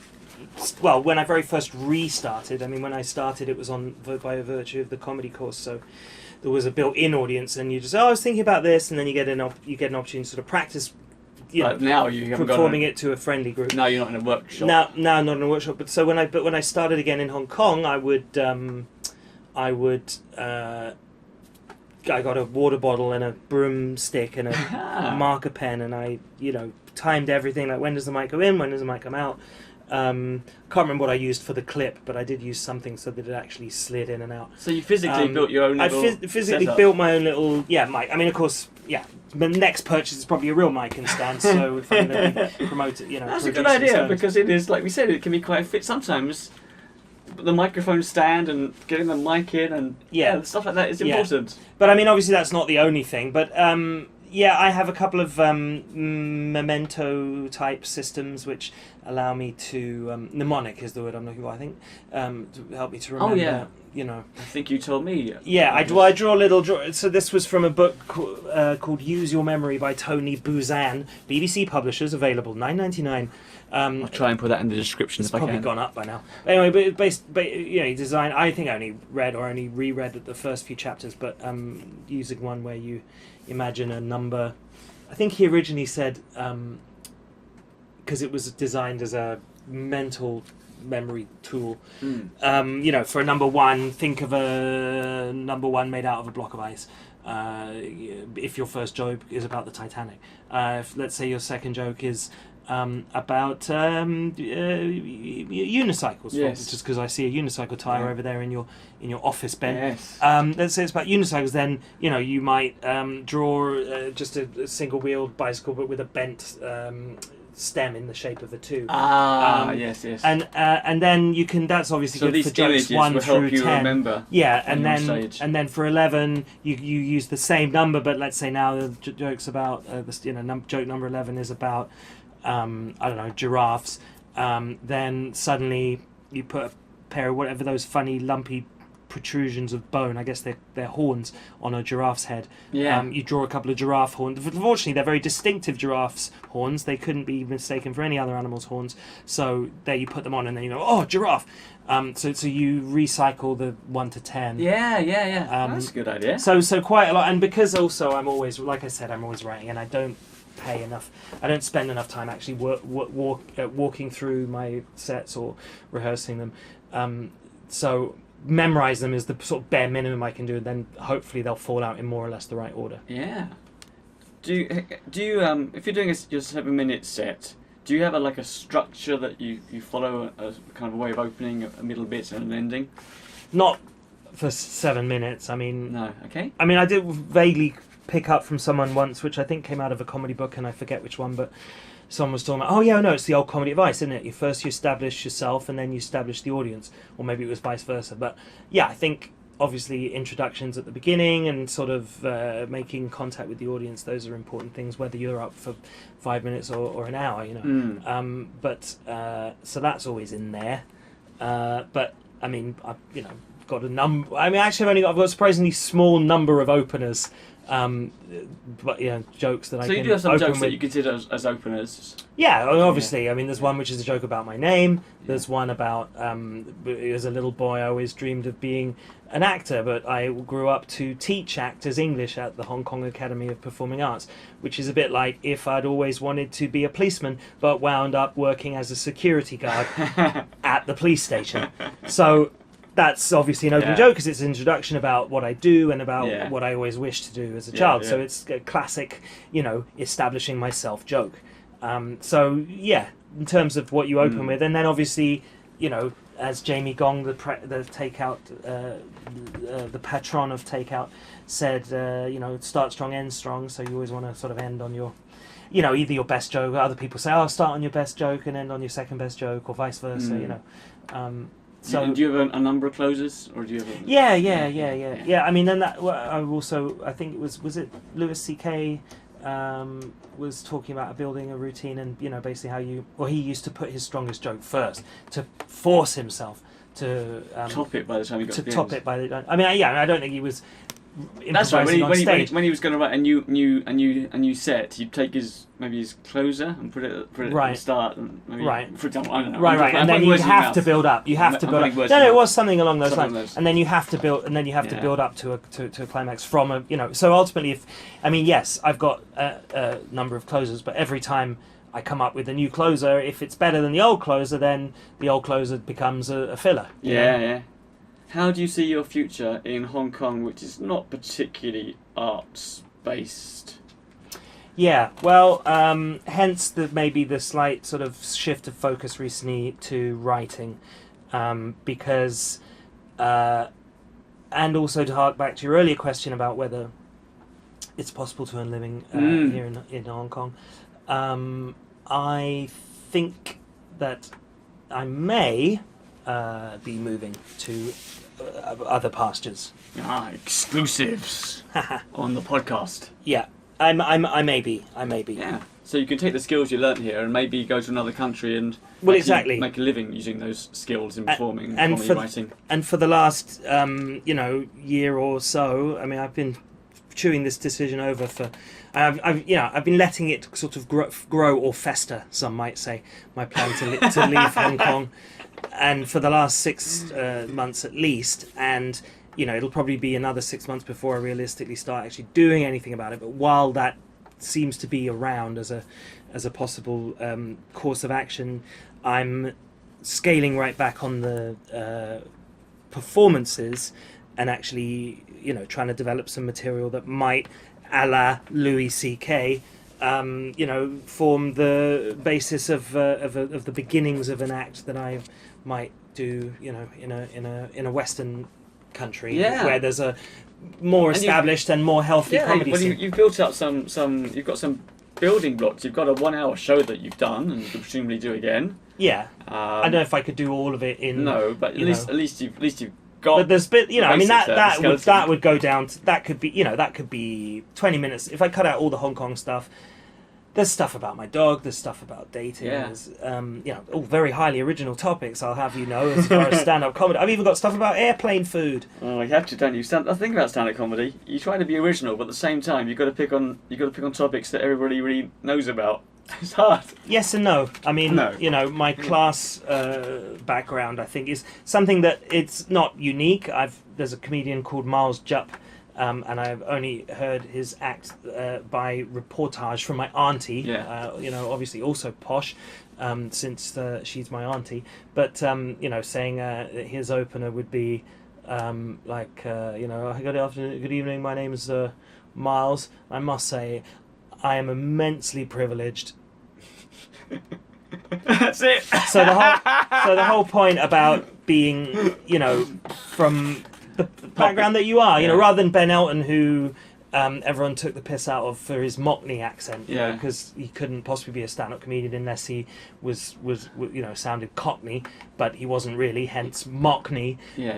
restarted, I mean, when I started, it was by virtue of the comedy course, so there was a built-in audience, and you just, I was thinking about this, and then you get an opportunity to sort of practice. Now you haven't performing it to a friendly group. Now you're not in a workshop. Now not in a workshop. But so when I started again in Hong Kong, I got a water bottle and a broomstick and a marker pen, and I timed everything, like when does the mic go in, when does the mic come out. Can't remember what I used for the clip, but I did use something so that it actually slid in and out. So you physically built your own little I physically built my own little mic. I mean, of course, the next purchase is probably a real mic and stand, so if I'm going to promote it, That's a good idea, because it is, like we said, it can be quite fit sometimes. The microphone stand and getting the mic in and stuff like that is important. But I mean, obviously that's not the only thing, but I have a couple of memento type systems which allow me to mnemonic is the word I'm looking for, I think, to help me to remember. I think you told me. I draw little. So this was from a book called "Use Your Memory" by Tony Buzan, BBC Publishers, available $9.99. I'll try and put that in the description if I can. It's probably gone up by now. Anyway, but he designed. I think I only read or only reread the first few chapters, but using one where you imagine a number. I think he originally said because it was designed as a mental memory tool. For a number one, think of a number one made out of a block of ice. If your first joke is about the Titanic, if, let's say your second joke is about unicycles, just because I see a unicycle tire over there in your office, Ben. Yes. Let's say it's about unicycles. Then you might draw just a single-wheeled bicycle, but with a bent stem in the shape of a two. Yes. And then you can. That's obviously so good for jokes 1 will through help you 10. Remember. Yeah, and then for 11, you use the same number, but let's say now the joke's about joke number 11 is about giraffes. Then suddenly you put a pair of whatever those funny lumpy protrusions of bone, I guess they're horns, on a giraffe's head. You draw a couple of giraffe horns. Unfortunately, they're very distinctive giraffes' horns. They couldn't be mistaken for any other animal's horns. So there you put them on, and then you go, oh, giraffe. So you recycle the 1 to 10. That's a good idea. So quite a lot, and because also I'm always, like I said, I'm always writing, and I don't spend enough time actually walking through my sets or rehearsing them. So memorize them is the sort of bare minimum I can do, and then hopefully they'll fall out in more or less the right order. Yeah. Do you if you're doing your 7-minute set, do you have a structure that you follow, a kind of a way of opening, a middle bit and an ending? Not for 7 minutes. I mean, No. Okay. I mean, I did vaguely pick up from someone once, which I think came out of a comedy book, and I forget which one, but someone was talking about, oh yeah, no, it's the old comedy advice, isn't it? You establish yourself, and then you establish the audience, or maybe it was vice versa. But yeah, I think obviously introductions at the beginning and sort of making contact with the audience, those are important things, whether you're up for 5 minutes or an hour, you know. So that's always in there. But I mean, I've got a number. I mean, actually, I've got a surprisingly small number of openers. But jokes that I can. So you do have some open jokes with. that you consider as openers. Yeah, obviously. I mean, there's one which is a joke about my name. There's one about as a little boy I always dreamed of being an actor, but I grew up to teach actors English at the Hong Kong Academy of Performing Arts, which is a bit like if I'd always wanted to be a policeman, but wound up working as a security guard at the police station. So that's obviously an open joke because it's an introduction about what I do and about what I always wished to do as a child. So it's a classic, establishing myself joke. So yeah, in terms of what you open with, and then obviously, as Jami Gong, the Takeout, the patron of Takeout, said, start strong, end strong. So you always want to sort of end on your, either your best joke. Other people say, oh, start on your best joke and end on your second best joke, or vice versa. So do you have a number of closers, or do you have? Yeah. I mean, then that I think it was it Louis C.K. Was talking about building a routine, and basically he used to put his strongest joke first to force himself to top it by the time he got to top it by the. I mean, I don't think he was. That's right. When he was going to write a new set, he'd take his closer and put it at the start. And maybe, for example, I don't know. Right. And then you have to build up. You have to build up. No, it was something along those lines. And then you have to build. And then you have to build up to a climax from a. So ultimately, yes, I've got a number of closers, but every time I come up with a new closer, if it's better than the old closer, then the old closer becomes a filler. Yeah. How do you see your future in Hong Kong, which is not particularly arts-based? Yeah, well, hence maybe the slight sort of shift of focus recently to writing, because, and also to hark back to your earlier question about whether it's possible to earn a living here in Hong Kong, I think that I may be moving to other pastures. Exclusives on the podcast. Yeah, I may be. Yeah. So you can take the skills you learnt here and maybe go to another country and make a living using those skills in performing and comedy writing. And for the last year or so, I mean, I've been chewing this decision over for. I've been letting it sort of grow or fester. Some might say my plan to leave Hong Kong. And for the last 6 months at least, and it'll probably be another 6 months before I realistically start actually doing anything about it. But while that seems to be around as a possible course of action, I'm scaling right back on the performances and actually trying to develop some material that might, a la Louis C.K., form the basis of the beginnings of an act that I might do, in a Western country where there's a more established and more healthy comedy scene. You've built up you've got some building blocks. You've got a 1 hour show that you've done and you can presumably do again. Yeah, I don't know if I could do all of it in. No, but at least you've got. But there's that would go down to, that could be 20 minutes if I cut out all the Hong Kong stuff. There's stuff about my dog. There's stuff about dating. Yeah. There's, all very highly original topics. I'll have as far as stand-up comedy. I've even got stuff about airplane food. Oh, you have to, don't you? The thing about stand-up comedy, you try to be original, but at the same time, you've got to pick on topics that everybody really knows about. It's hard. Yes and no. I mean, my class background, I think, is something that it's not unique. There's a comedian called Miles Jupp. And I've only heard his act by reportage from my auntie. Yeah. Obviously also posh, since she's my auntie. But saying his opener would be good afternoon, good evening. My name is Miles. I must say, I am immensely privileged. That's it. So the whole point about being, from the background that you are. You know, Yeah. rather than Ben Elton, who everyone took the piss out of for his Mockney accent. Yeah. Because he couldn't possibly be a stand-up comedian unless he was you know, sounded Cockney, but he wasn't really. Hence Mockney. Yes.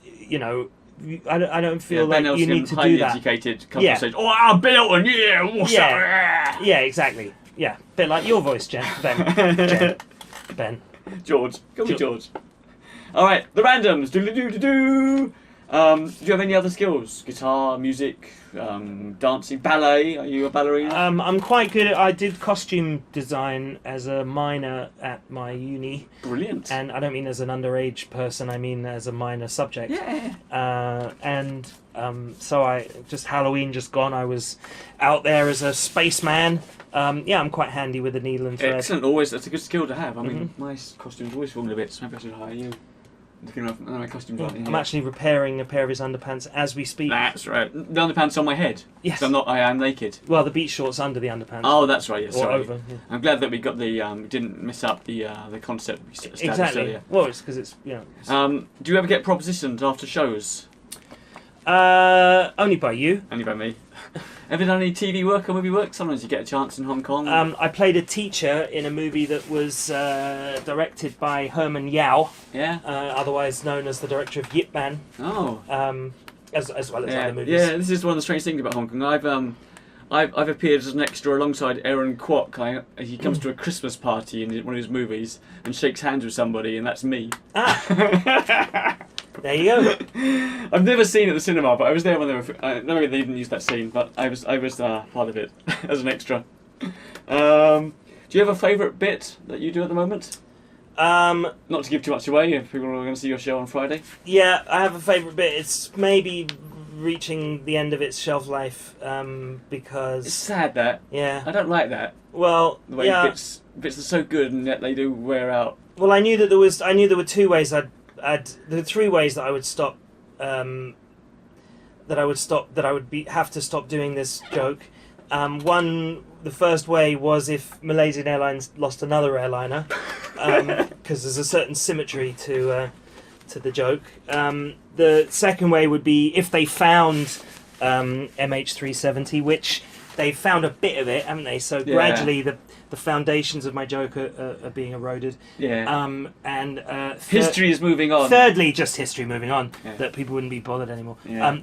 You know. I don't feel Ben like you Elton, need to highly do that. educated, couple Yeah. says, "Oh, I'm Ben Elton, yeah, what's Yeah. up?" Yeah, exactly. Yeah, bit like your voice, Ben. George, call me George. All right, the randoms. Do. Do you have any other skills? Guitar, music, dancing, ballet? Are you a ballerina? I'm quite good at. I did costume design as a minor at my uni, Brilliant. and I don't mean as an underage person. I mean as a minor subject. Yeah. So I just Halloween just gone. I was out there as a spaceman. Yeah, I'm quite handy with a needle and thread. Excellent. Always, that's a good skill to have. I mean, my costume's always falling a bit, so maybe I should hire you. Looking at my costumes right in I'm here. actually repairing a pair of his underpants as we speak. That's right. The underpants on my head. Yes. So I am naked. Well, the beach shorts under the underpants. Oh, that's right. Yes. or Sorry. over. Yeah. I'm glad that we got the didn't miss up the concept we established Exactly. earlier. Well, it's because it's Do you ever get propositioned after shows? only by you. Only by me. Ever done any TV work or movie work? Sometimes you get a chance in Hong Kong. I played a teacher in a movie that was directed by Herman Yao, Yeah. otherwise known as the director of Yip Man, Oh. as well as Yeah. other movies. Yeah. This is one of the strange things about Hong Kong. I've appeared as an extra alongside Aaron Kwok. He comes to a Christmas party in one of his movies and shakes hands with somebody, and that's me. There you go. I've never seen it at the cinema, but I was there when they were. Maybe they didn't use that scene, but I was part of it as an extra. Do you have a favourite bit that you do at the moment? Not to give too much away, if people are going to see your show on Friday. Yeah, I have a favourite bit. It's maybe reaching the end of its shelf life because It's sad that. yeah. I don't like that. Well, The way yeah. bits are so good and yet they do wear out. Well, I knew there were two ways there were three ways that I would stop. That I would have to stop doing this joke. The first way was if Malaysian Airlines lost another airliner, because there's a certain symmetry to the joke. The second way would be if they found MH370, which they've found a bit of it, haven't they? So Yeah. gradually the foundations of my joke are being eroded. Yeah. History. History is moving on. Thirdly, just history moving on, Yeah. that people wouldn't be bothered anymore. Yeah.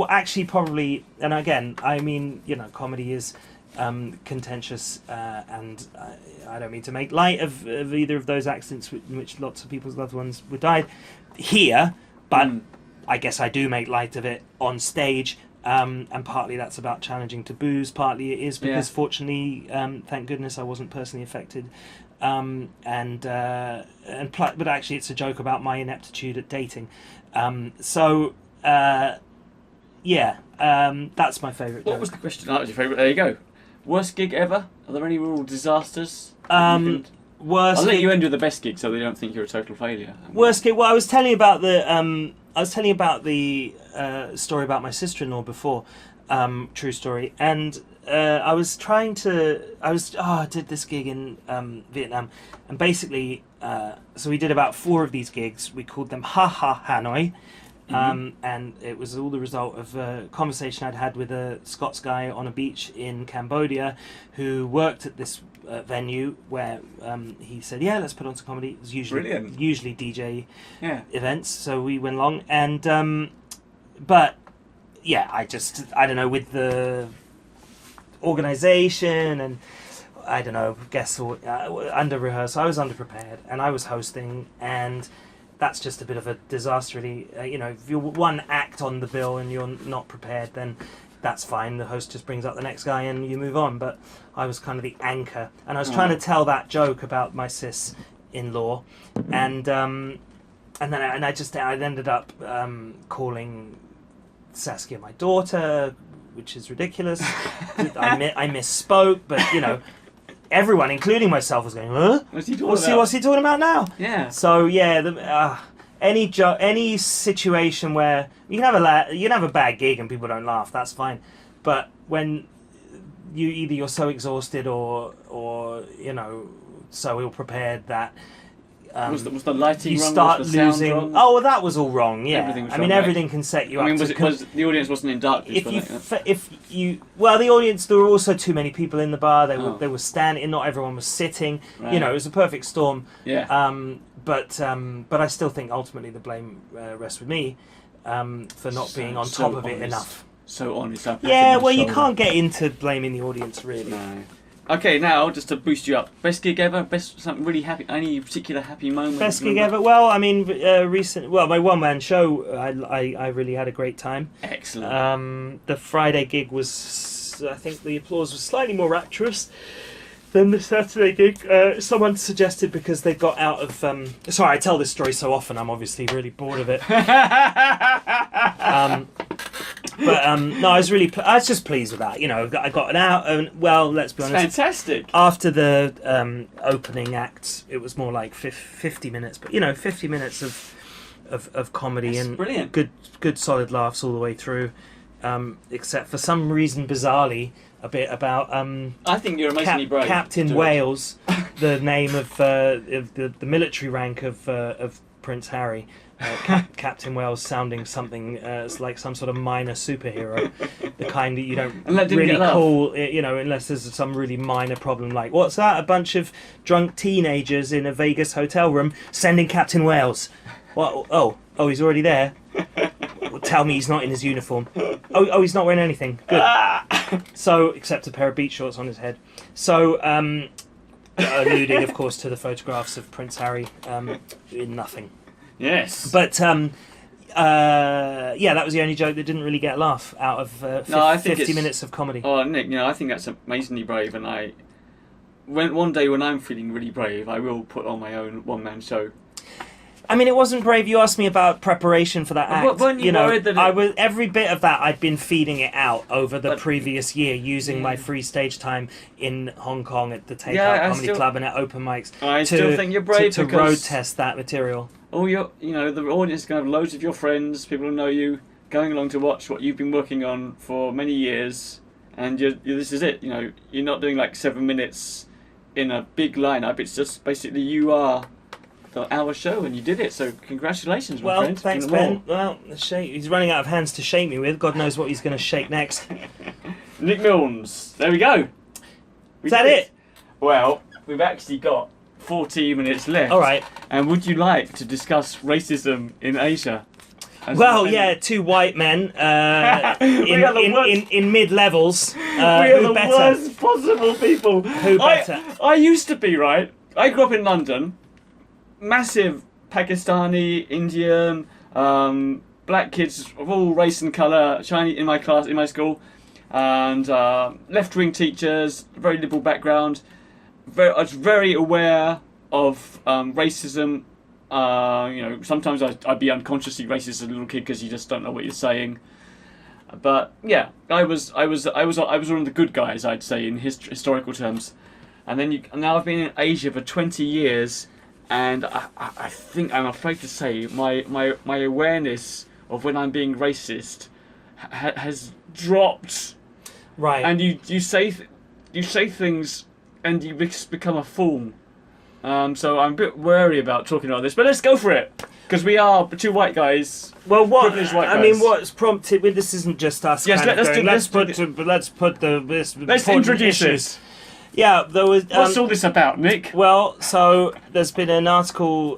Actually, probably, and again, I mean, you know, comedy is contentious, and I don't mean to make light of either of those accidents in which lots of people's loved ones were died here, but I guess I do make light of it on stage. And partly that's about challenging taboos. Partly it is because, fortunately, thank goodness, I wasn't personally affected. But actually, it's a joke about my ineptitude at dating. That's my favourite joke. What was the question? That was your favourite. There you go. Worst gig ever? Are there any real disasters? Worst. I'll let you end with the best gig, so they don't think you're a total failure. Worst gig. Well, I was telling you about the story about my sister-in-law before. True story. And I did this gig in Vietnam, and basically, so we did about 4 of these gigs. We called them Ha Ha Hanoi. And it was all the result of a conversation I'd had with a Scots guy on a beach in Cambodia who worked at this venue where he said, yeah, let's put on some comedy. It was usually DJ events, so we went along. And but yeah, I don't know, with the organisation and I don't know, under rehearsal, I was underprepared and I was hosting, and that's just a bit of a disaster, really. If you're one act on the bill and you're not prepared, then that's fine. The host just brings up the next guy and you move on. But I was kind of the anchor, and I was trying to tell that joke about my sis-in-law, and I ended up calling Saskia my daughter, which is ridiculous. I misspoke, but everyone, including myself, was going, huh? What's he talking about now? Yeah. So yeah, any situation where you can have a bad gig and people don't laugh, that's fine. But when you're so exhausted or so ill prepared that Was the lighting you wrong? start Was the sound losing. wrong? Oh, well, that was all wrong. Yeah, Everything was I mean, wrong, right? everything can set you I up. mean, to was the audience wasn't in darkness? The audience, there were also too many people in the bar. They Oh. were standing. Not everyone was sitting. Right. You know, it was a perfect storm. Yeah. But I still think ultimately the blame rests with me for not being on top of it honest. enough. So honest. I pat Yeah, him on well, the you shoulder. can't get into blaming the audience, really. No. Okay, now just to boost you up, best gig ever, best something really happy, any particular happy moment? Best you gig remember? ever? Well, I mean, my one-man show, I really had a great time. Excellent. The Friday gig was, I think the applause was slightly more rapturous than the Saturday gig. Someone suggested because they got out of... sorry, I tell this story so often, I'm obviously really bored of it. No, I was just pleased with that. You know, I got an out, and well, let's be honest. Fantastic. After the opening act, it was more like 50 minutes, but 50 minutes of comedy. That's and brilliant. good solid laughs all the way through, except for some reason, bizarrely, a bit about I think you're amazingly brave. Captain to do it. Wales, the name of the military rank of Prince Harry. Captain Wales sounding something like some sort of minor superhero, the kind that you don't And that didn't really get love. call, unless there's some really minor problem like, what's that? A bunch of drunk teenagers in a Vegas hotel room sending Captain Wales. What? Oh, he's already there. Well, tell me he's not in his uniform. Oh, he's not wearing anything. Good. So, except a pair of beach shorts on his head. So, alluding, of course, to the photographs of Prince Harry in nothing. Yes. But that was the only joke that didn't really get a laugh out of I think 50 it's- minutes of comedy. Oh, Nick, I think that's amazingly brave, and one day when I'm feeling really brave, I will put on my own one-man show. I mean, it wasn't brave. You asked me about preparation for that act. Weren't you worried that I was every bit of that. I'd been feeding it out over the previous year, using my free stage time in Hong Kong at the Takeout Comedy Club and at open mics. I still think you're brave to because road test that material. Oh, the audience is going to have loads of your friends, people who know you, going along to watch what you've been working on for many years, and this is it. You're not doing like 7 minutes in a big lineup. It's just basically you are the hour show, and you did it. So congratulations, my friend. Thanks, Ben. Well, he's running out of hands to shake me with. God knows what he's going to shake next. Nick Milnes. There we go. Is that it? Well, we've actually got 14 minutes left. All right. And would you like to discuss racism in Asia? Well, yeah, two white men in mid-levels. We are Who the better? worst possible people. Who better? I used to be, right? I grew up in London. Massive Pakistani, Indian, black kids of all race and colour, Chinese in my class, in my school, and left-wing teachers, very liberal background. I was very aware of racism. Sometimes I'd be unconsciously racist as a little kid because you just don't know what you're saying. But yeah, I was one of the good guys, I'd say, in historical terms. And then now I've been in Asia for 20 years, and I think I'm afraid to say my awareness of when I'm being racist has dropped. Right. And you say things, and you become a fool. So I'm a bit wary about talking about this, but let's go for it, because we are two white guys. Well, privileged white guys. what's prompted? This isn't just us. Yes, let's introduce issues. it. Yeah, there was. What's all this about, Nick? Well, so there's been an article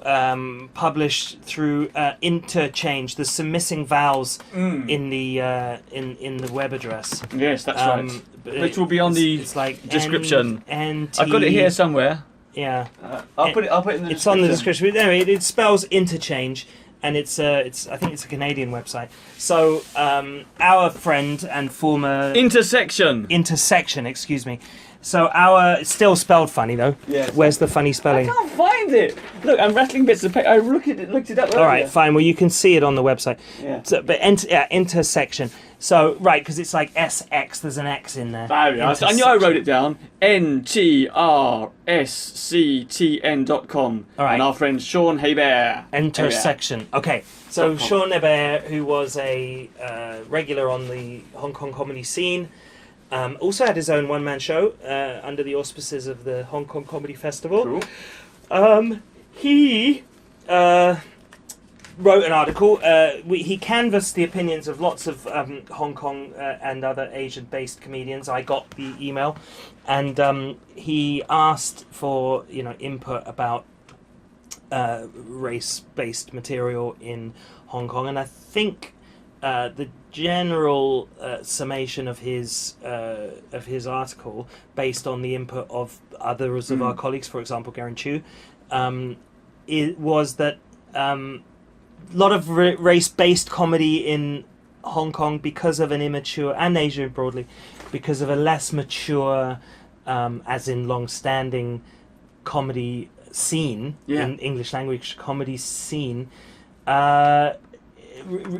published through Interchange. There's some missing vowels in the web address. Yes, that's right. Which will be on the it's like description. I've I've got it here somewhere. Yeah, I'll put it in the description. it's on the description. But anyway, it spells Interchange, and it's I think it's a Canadian website. So our friend and former intersection, excuse me. So it's still spelled funny though. Yes. Where's the funny spelling? I can't find it. Look, I'm rattling bits of paper. I looked it up earlier. All right, fine. Well, you can see it on the website. Yeah. So, but intersection. So right, because it's like SX. There's an X in there. There we are. I knew I wrote it down. NTRSCTN.com. All right. And our friend Sean Hebert. Intersection. Okay. So .com. Sean Hebert, who was a regular on the Hong Kong comedy scene, also had his own one-man show under the auspices of the Hong Kong Comedy Festival. Cool. he wrote an article. He canvassed the opinions of lots of Hong Kong and other Asian-based comedians. I got the email, and he asked for input about race-based material in Hong Kong, and I think the general summation of his article, based on the input of others of our colleagues, for example, Garen Chu, it was that a lot of race-based comedy in Hong Kong, because of an immature, and Asia broadly, because of a less mature, as in long-standing comedy scene, in English language comedy scene,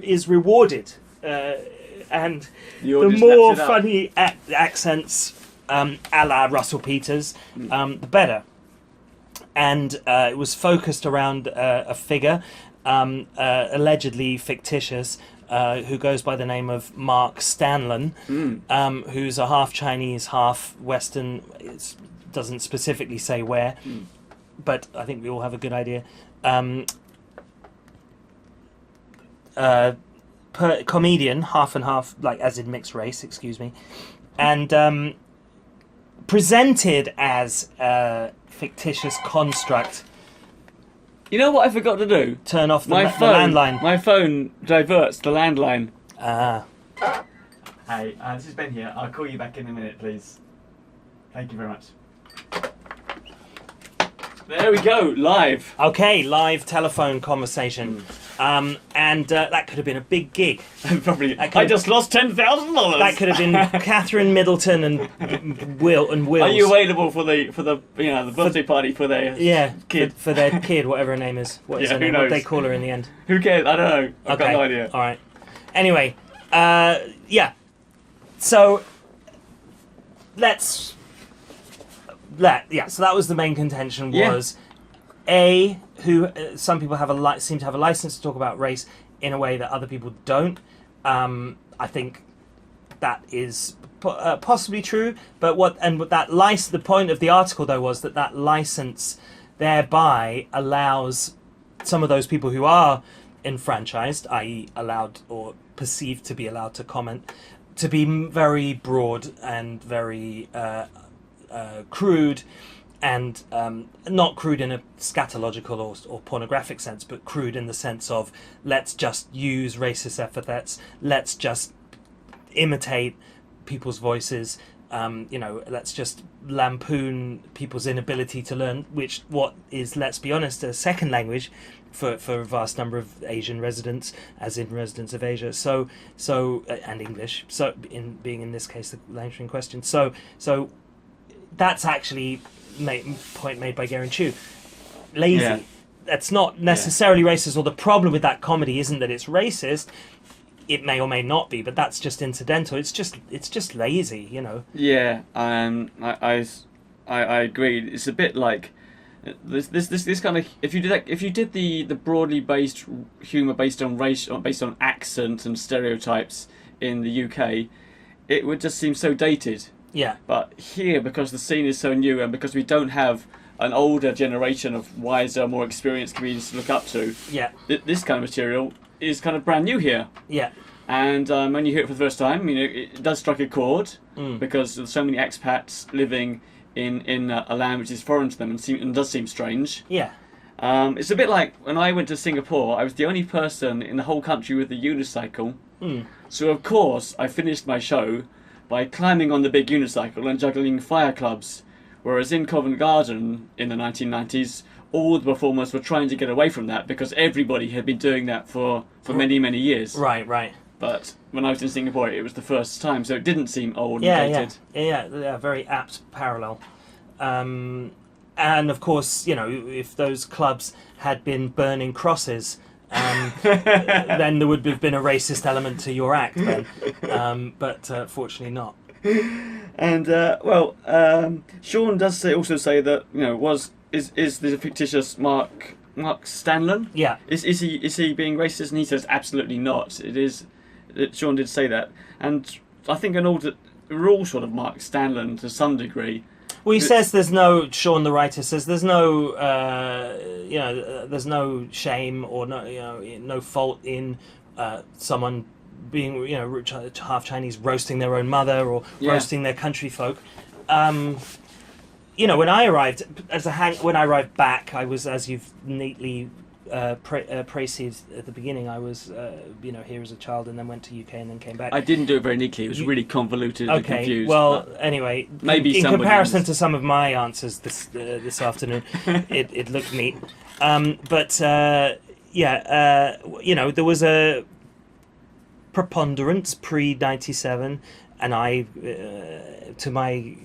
is rewarded, and the more funny accents, a la Russell Peters, the better. And it was focused around a figure, allegedly fictitious, who goes by the name of Mark Stanlon, who's a half Chinese, half Western. It doesn't specifically say where, but I think we all have a good idea. Comedian, half and half, like as in mixed race, excuse me, and presented as a fictitious construct. You know what I forgot to do? Turn off the landline. My phone diverts the landline. Hey, this is Ben here. I'll call you back in a minute, please. Thank you very much. There we go, live. Okay, live telephone conversation. And that could have been a big gig. Probably. I just lost $10,000. That could have been Catherine Middleton and Wills. Are you available for the the birthday party for their kid? For their kid, whatever her name is. What is her name? What they call her in the end? Who cares? I don't know. I've got no idea. All right. Anyway, So so that was the main contention. Was who some people seem to have a license to talk about race in a way that other people don't. I think that is possibly true, but the point of the article though was that license thereby allows some of those people who are enfranchised, i.e. allowed or perceived to be allowed to comment, to be very broad and very crude, and not crude in a scatological or pornographic sense, but crude in the sense of let's just use racist epithets, let's just imitate people's voices, let's just lampoon people's inability to learn, what is, let's be honest, a second language for a vast number of Asian residents, as in residents of Asia. So and English. So in this case the language in question. So that's actually point made by Garen Chu. Lazy. Yeah. That's not necessarily racist, or the problem with that comedy isn't that it's racist. It may or may not be, but that's just incidental. It's just lazy, Yeah, I agree. It's a bit like this kind of, if you did the broadly based humour based on race, or based on accent and stereotypes in the UK, it would just seem so dated. Yeah. But here, because the scene is so new, and because we don't have an older generation of wiser, more experienced comedians to look up to, this kind of material is kind of brand new here. Yeah. And when you hear it for the first time, it does strike a chord, because there's so many expats living in a land which is foreign to them and does seem strange. Yeah. It's a bit like when I went to Singapore, I was the only person in the whole country with a unicycle. So of course I finished my show by climbing on the big unicycle and juggling fire clubs, whereas in Covent Garden in the 1990s, all the performers were trying to get away from that because everybody had been doing that for many, many years. Right. But when I was in Singapore, it was the first time, so it didn't seem old and dated. Yeah, very apt parallel. And of course, if those clubs had been burning crosses, then there would have been a racist element to your act then, but fortunately not. And Sean does also say that is the fictitious Mark Stanlon? Yeah. Is he being racist? And he says absolutely not. It is. Sean did say that, and I think we're all sort of Mark Stanlon to some degree. Well, he says there's no. Sean, the writer, says there's no. There's no shame or no fault in someone being half Chinese roasting their own mother or roasting their country folk. When I arrived when I arrived back, I was, as you've neatly praised at the beginning, I was here as a child and then went to UK and then came back. I didn't do it very neatly. It was really convoluted and confused. Well, anyway, maybe in comparison to some of my answers this afternoon, it looked neat. There was a preponderance pre-97, and I, to my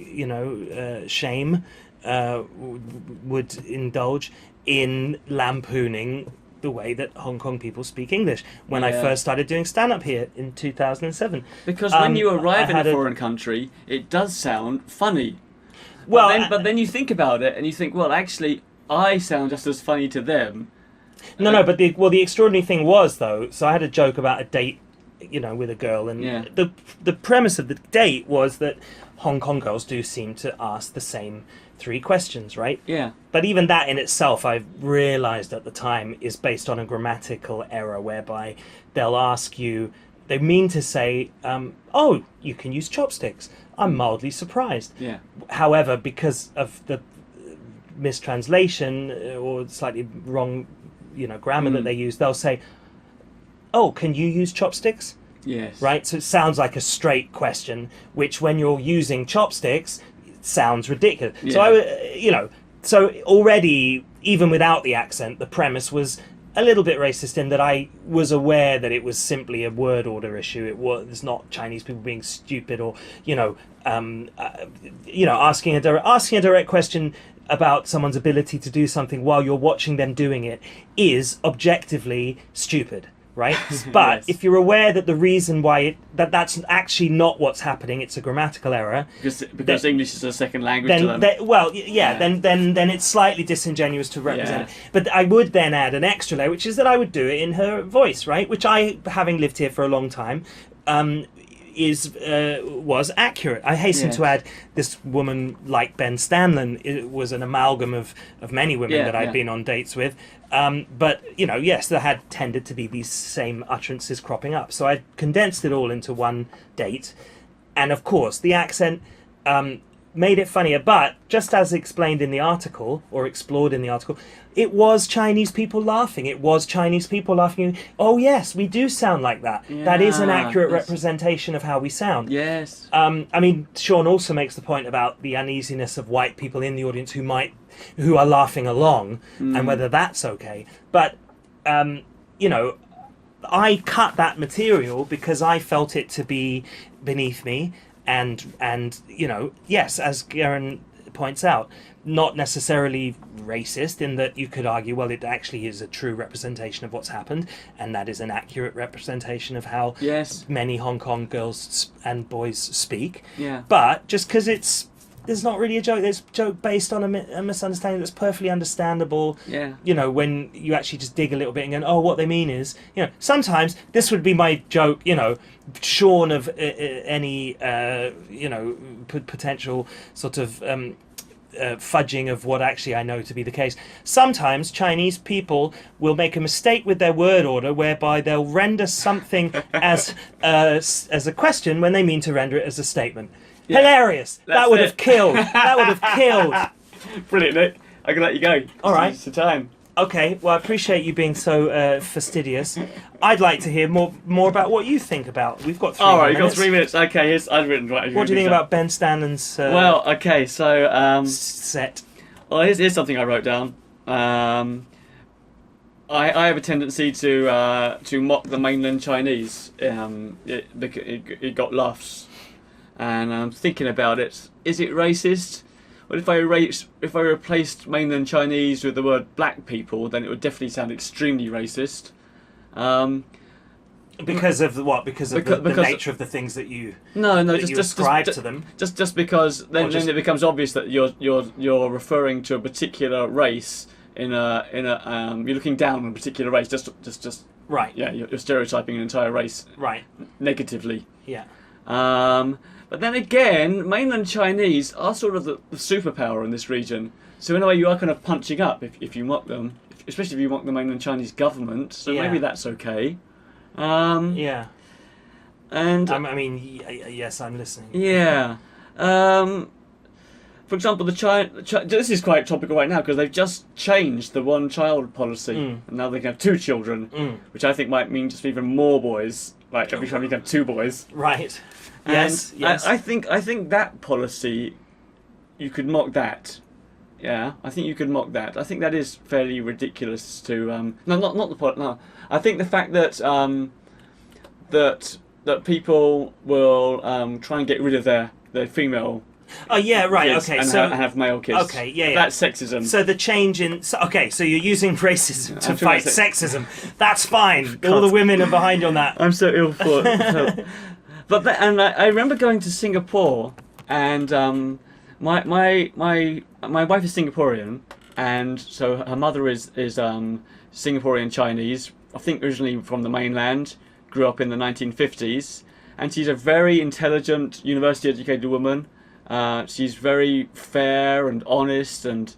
shame, would indulge in lampooning the way that Hong Kong people speak English when I first started doing stand-up here in 2007. Because when you arrive in a foreign country, it does sound funny. But then you think about it and you think, well, actually, I sound just as funny to them. But the extraordinary thing was, though, so I had a joke about a date, with a girl, and the premise of the date was that Hong Kong girls do seem to ask the same 3 questions, right? Yeah. But even that in itself, I realised at the time, is based on a grammatical error whereby they'll ask you, they mean to say, oh, you can use chopsticks. I'm mildly surprised. Yeah. However, because of the mistranslation or slightly wrong, grammar that they use, they'll say, oh, can you use chopsticks? Yes. Right? So it sounds like a straight question, which when you're using chopsticks, it sounds ridiculous. Yeah. So already, even without the accent, the premise was a little bit racist in that I was aware that it was simply a word order issue. It's not Chinese people being stupid or, asking a direct question about someone's ability to do something while you're watching them doing it is objectively stupid. Right, but if you're aware that the reason why that's actually not what's happening, it's a grammatical error. Because English is a second language to them. Then it's slightly disingenuous to represent it. But I would then add an extra layer, which is that I would do it in her voice, right? Which I, having lived here for a long time, was accurate. I hasten to add, this woman like Ben Stanlon, it was an amalgam of many women that I'd been on dates with. But yes, there had tended to be these same utterances cropping up. So I condensed it all into one date, and of course the accent made it funnier. But just as explained in the article, or explored in the article, it was Chinese people laughing. It was Chinese people laughing. Oh yes, we do sound like that. Yeah, that is an accurate representation of how we sound. Yes. Sean also makes the point about the uneasiness of white people in the audience who are laughing along, and whether that's okay. But I cut that material because I felt it to be beneath me, and yes, as Garen points out, not necessarily racist in that you could argue, well, it actually is a true representation of what's happened, and that is an accurate representation of how many Hong Kong girls and boys speak. Yeah. But just because there's not really a joke. There's a joke based on a misunderstanding that's perfectly understandable. Yeah. When you actually just dig a little bit and go, oh, what they mean is, sometimes this would be my joke, shorn of any, potential sort of fudging of what actually I know to be the case. Sometimes Chinese people will make a mistake with their word order whereby they'll render something as a question when they mean to render it as a statement. Yeah, hilarious. That would have killed. That would have killed. Brilliant, Nick. I can let you go. All right. It's the time. Okay, well, I appreciate you being so fastidious. I'd like to hear more about what you think about. We've got 3 minutes. All right, you've got 3 minutes. Okay, I've written right. What do you think about Ben Stannon's set? Well, here's something I wrote down. I have a tendency to mock the mainland Chinese. It got laughs, and I'm thinking about it. Is it racist? Well, if I replaced mainland Chinese with the word black people, then it would definitely sound extremely racist. Because of what? Because the nature of the things that you ascribe to them. Just because then it becomes obvious that you're referring to a particular race you're looking down on a particular race. Just right. Yeah, you're stereotyping an entire race. Right. Negatively. Yeah. But then again, mainland Chinese are sort of the superpower in this region. So in a way, you are kind of punching up if you mock them, especially if you mock the mainland Chinese government. So maybe that's okay. Yeah. And I mean, yes, I'm listening. yeah. For example, this is quite topical right now because they've just changed the one-child policy, and now they can have 2 children, which I think might mean just even more boys. Like every time you can have 2 boys. Right. And Yes. I think that policy, you could mock that. Yeah, I think you could mock that. I think that is fairly ridiculous to no, not the point. No, I think the fact that that people will try and get rid of their female. Oh yeah, right. Kids Okay, and so have male kids. Okay, yeah. That's sexism. So the change in so you're using racism to I'm fight talking sexism. That's fine. All the women are behind you on that. I'm so ill for it. But I remember going to Singapore, and my wife is Singaporean, and so her mother is Singaporean Chinese. I think originally from the mainland, grew up in the 1950s, and she's a very intelligent, university-educated woman. She's very fair and honest, and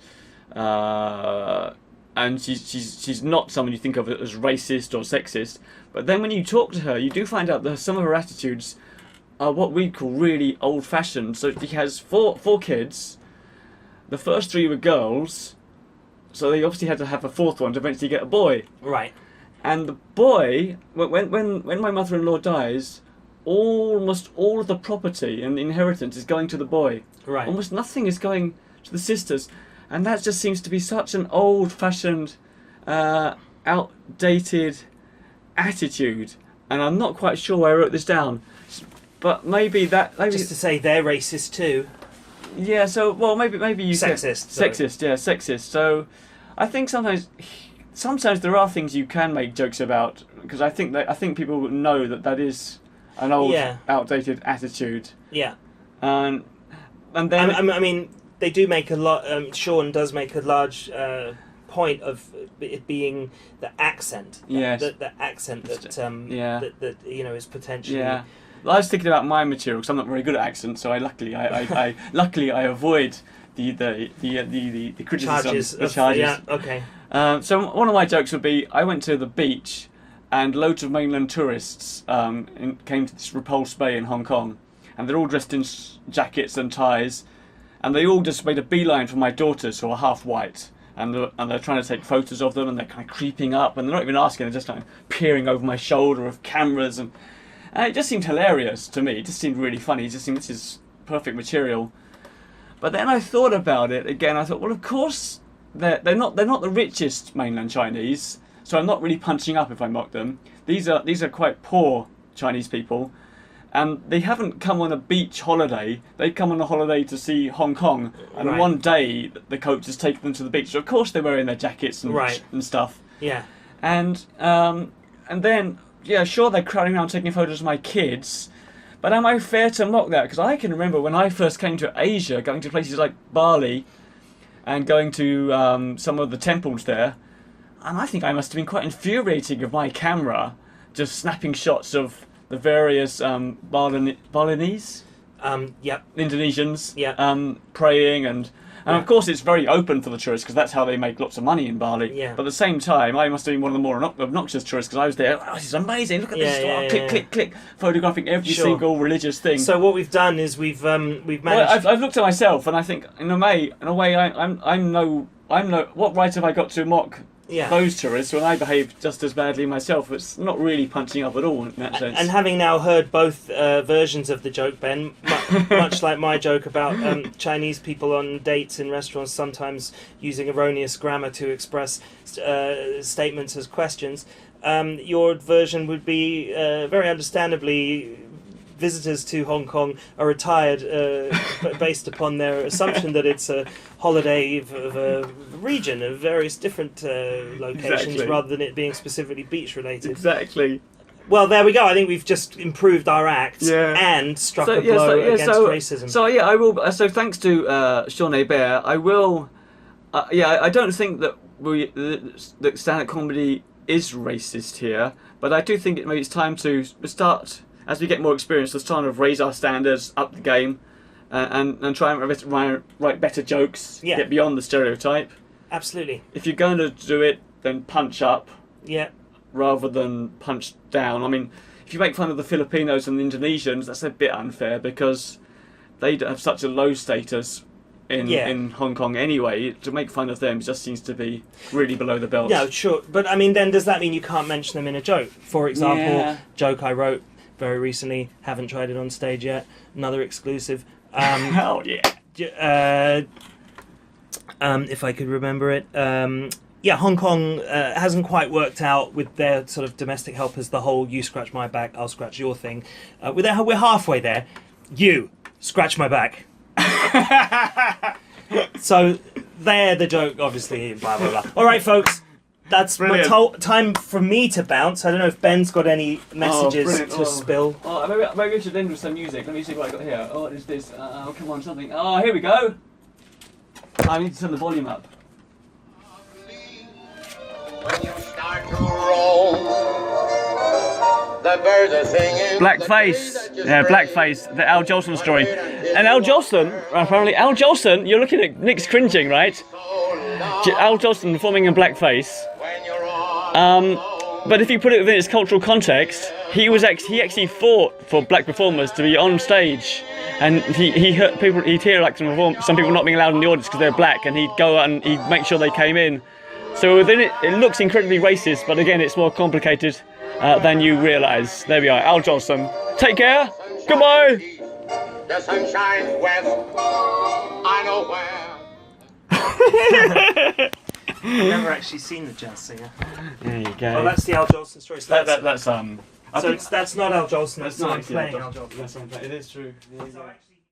she's not someone you think of as racist or sexist. But then when you talk to her, you do find out that some of her attitudes are what we call really old-fashioned. So she has four kids. The first 3 were girls, so they obviously had to have a 4th one to eventually get a boy. Right. And the boy, when my mother-in-law dies, almost all of the property and the inheritance is going to the boy. Right. Almost nothing is going to the sisters. And that just seems to be such an old-fashioned, outdated attitude. And I'm not quite sure why I wrote this down. But maybe Just to say they're racist too. Yeah, so, well, maybe you said... Sexist. Sexist. So I think sometimes there are things you can make jokes about, because I think people know that is an old, outdated attitude. Yeah. And then I mean, they do make a lot. Sean does make a large point of it being the accent. Yes. The accent that is potentially. Yeah. I was thinking about my material because I'm not very good at accents, so I luckily avoid the criticism, the charges. Yeah. Okay. So one of my jokes would be, I went to the beach and loads of mainland tourists came to this repulsed bay in Hong Kong, and they're all dressed in jackets and ties, and they all just made a beeline for my daughters who are half white, and they're trying to take photos of them, and they're kind of creeping up, and they're not even asking, they're just like peering over my shoulder with cameras, and it just seemed hilarious to me. It just seemed really funny. It just seemed, this is perfect material. But then I thought about it again. I thought, well, of course they're not the richest mainland Chinese, so I'm not really punching up if I mock them. These are quite poor Chinese people, and they haven't come on a beach holiday. They come on a holiday to see Hong Kong, and Right. one day the coach has taken them to the beach. So of course they're wearing their jackets and and stuff. Yeah. And then, yeah, sure, they're crowding around taking photos of my kids, but am I fair to mock that? Because I can remember when I first came to Asia, going to places like Bali and going to some of the temples there, and I think I must have been quite infuriating of my camera, just snapping shots of the various Balinese, Yep. Indonesians, praying and of course it's very open for the tourists because that's how they make lots of money in Bali. Yeah. But at the same time, I must have been one of the more obnoxious tourists because I was there. Oh, this is amazing! Look at this! Click, photographing every single religious thing. So what we've done is we've managed. Well, I've looked at myself and I think, in a way, I'm no. What right have I got to mock those tourists when I behave just as badly myself? It's not really punching up at all in that sense. And having now heard both versions of the joke, Ben, much like my joke about Chinese people on dates in restaurants sometimes using erroneous grammar to express statements as questions, your version would be very understandably visitors to Hong Kong are retired based upon their assumption that it's a holiday of a region of various different locations rather than it being specifically beach related. Exactly. Well, there we go. I think we've just improved our act and struck a blow against racism. So yeah, I will. So thanks to Sean Hebert, I will. I don't think that that stand-up comedy is racist here, but I do think maybe it's time to start as we get more experience, let's try and raise our standards, up the game, and try and write better jokes, get beyond the stereotype. Absolutely. If you're going to do it, then punch up. Yeah. Rather than punch down. I mean, if you make fun of the Filipinos and the Indonesians, that's a bit unfair because they have such a low status in Hong Kong anyway. To make fun of them just seems to be really below the belt. Yeah, sure. But I mean, then does that mean you can't mention them in a joke? For example, joke I wrote very recently, haven't tried it on stage yet, another exclusive. Hell yeah. If I could remember it. Hong Kong hasn't quite worked out with their sort of domestic helpers, the whole you scratch my back, I'll scratch your thing. We're halfway there. You scratch my back. So they're the joke, obviously, blah, blah, blah. All right, folks, that's time for me to bounce. I don't know if Ben's got any messages to spill. Oh, maybe we should end with some music. Let me see what I got here. Oh, what is this? Oh, come on, something. Oh, here we go. I need to turn the volume up. When you start to roll, the birds are singing. Blackface. Yeah, Blackface. The Al Jolson story. And Al Jolson, apparently, you're looking at Nick's cringing, right? Al Jolson performing in blackface. But if you put it within its cultural context, he actually fought for black performers to be on stage. And he hurt people. He'd hear like some people not being allowed in the audience because they're black, and he'd go out and he'd make sure they came in. So within it, it looks incredibly racist, but again, it's more complicated than you realise. There we are, Al Jolson. Take care. Goodbye. The sun shines west. I know where. I've never actually seen the jazz singer. There you go. Oh, that's the Al Jolson story. So that's that's not Al Jolson. That's not playing Al Jolson. That's not playing. It is true.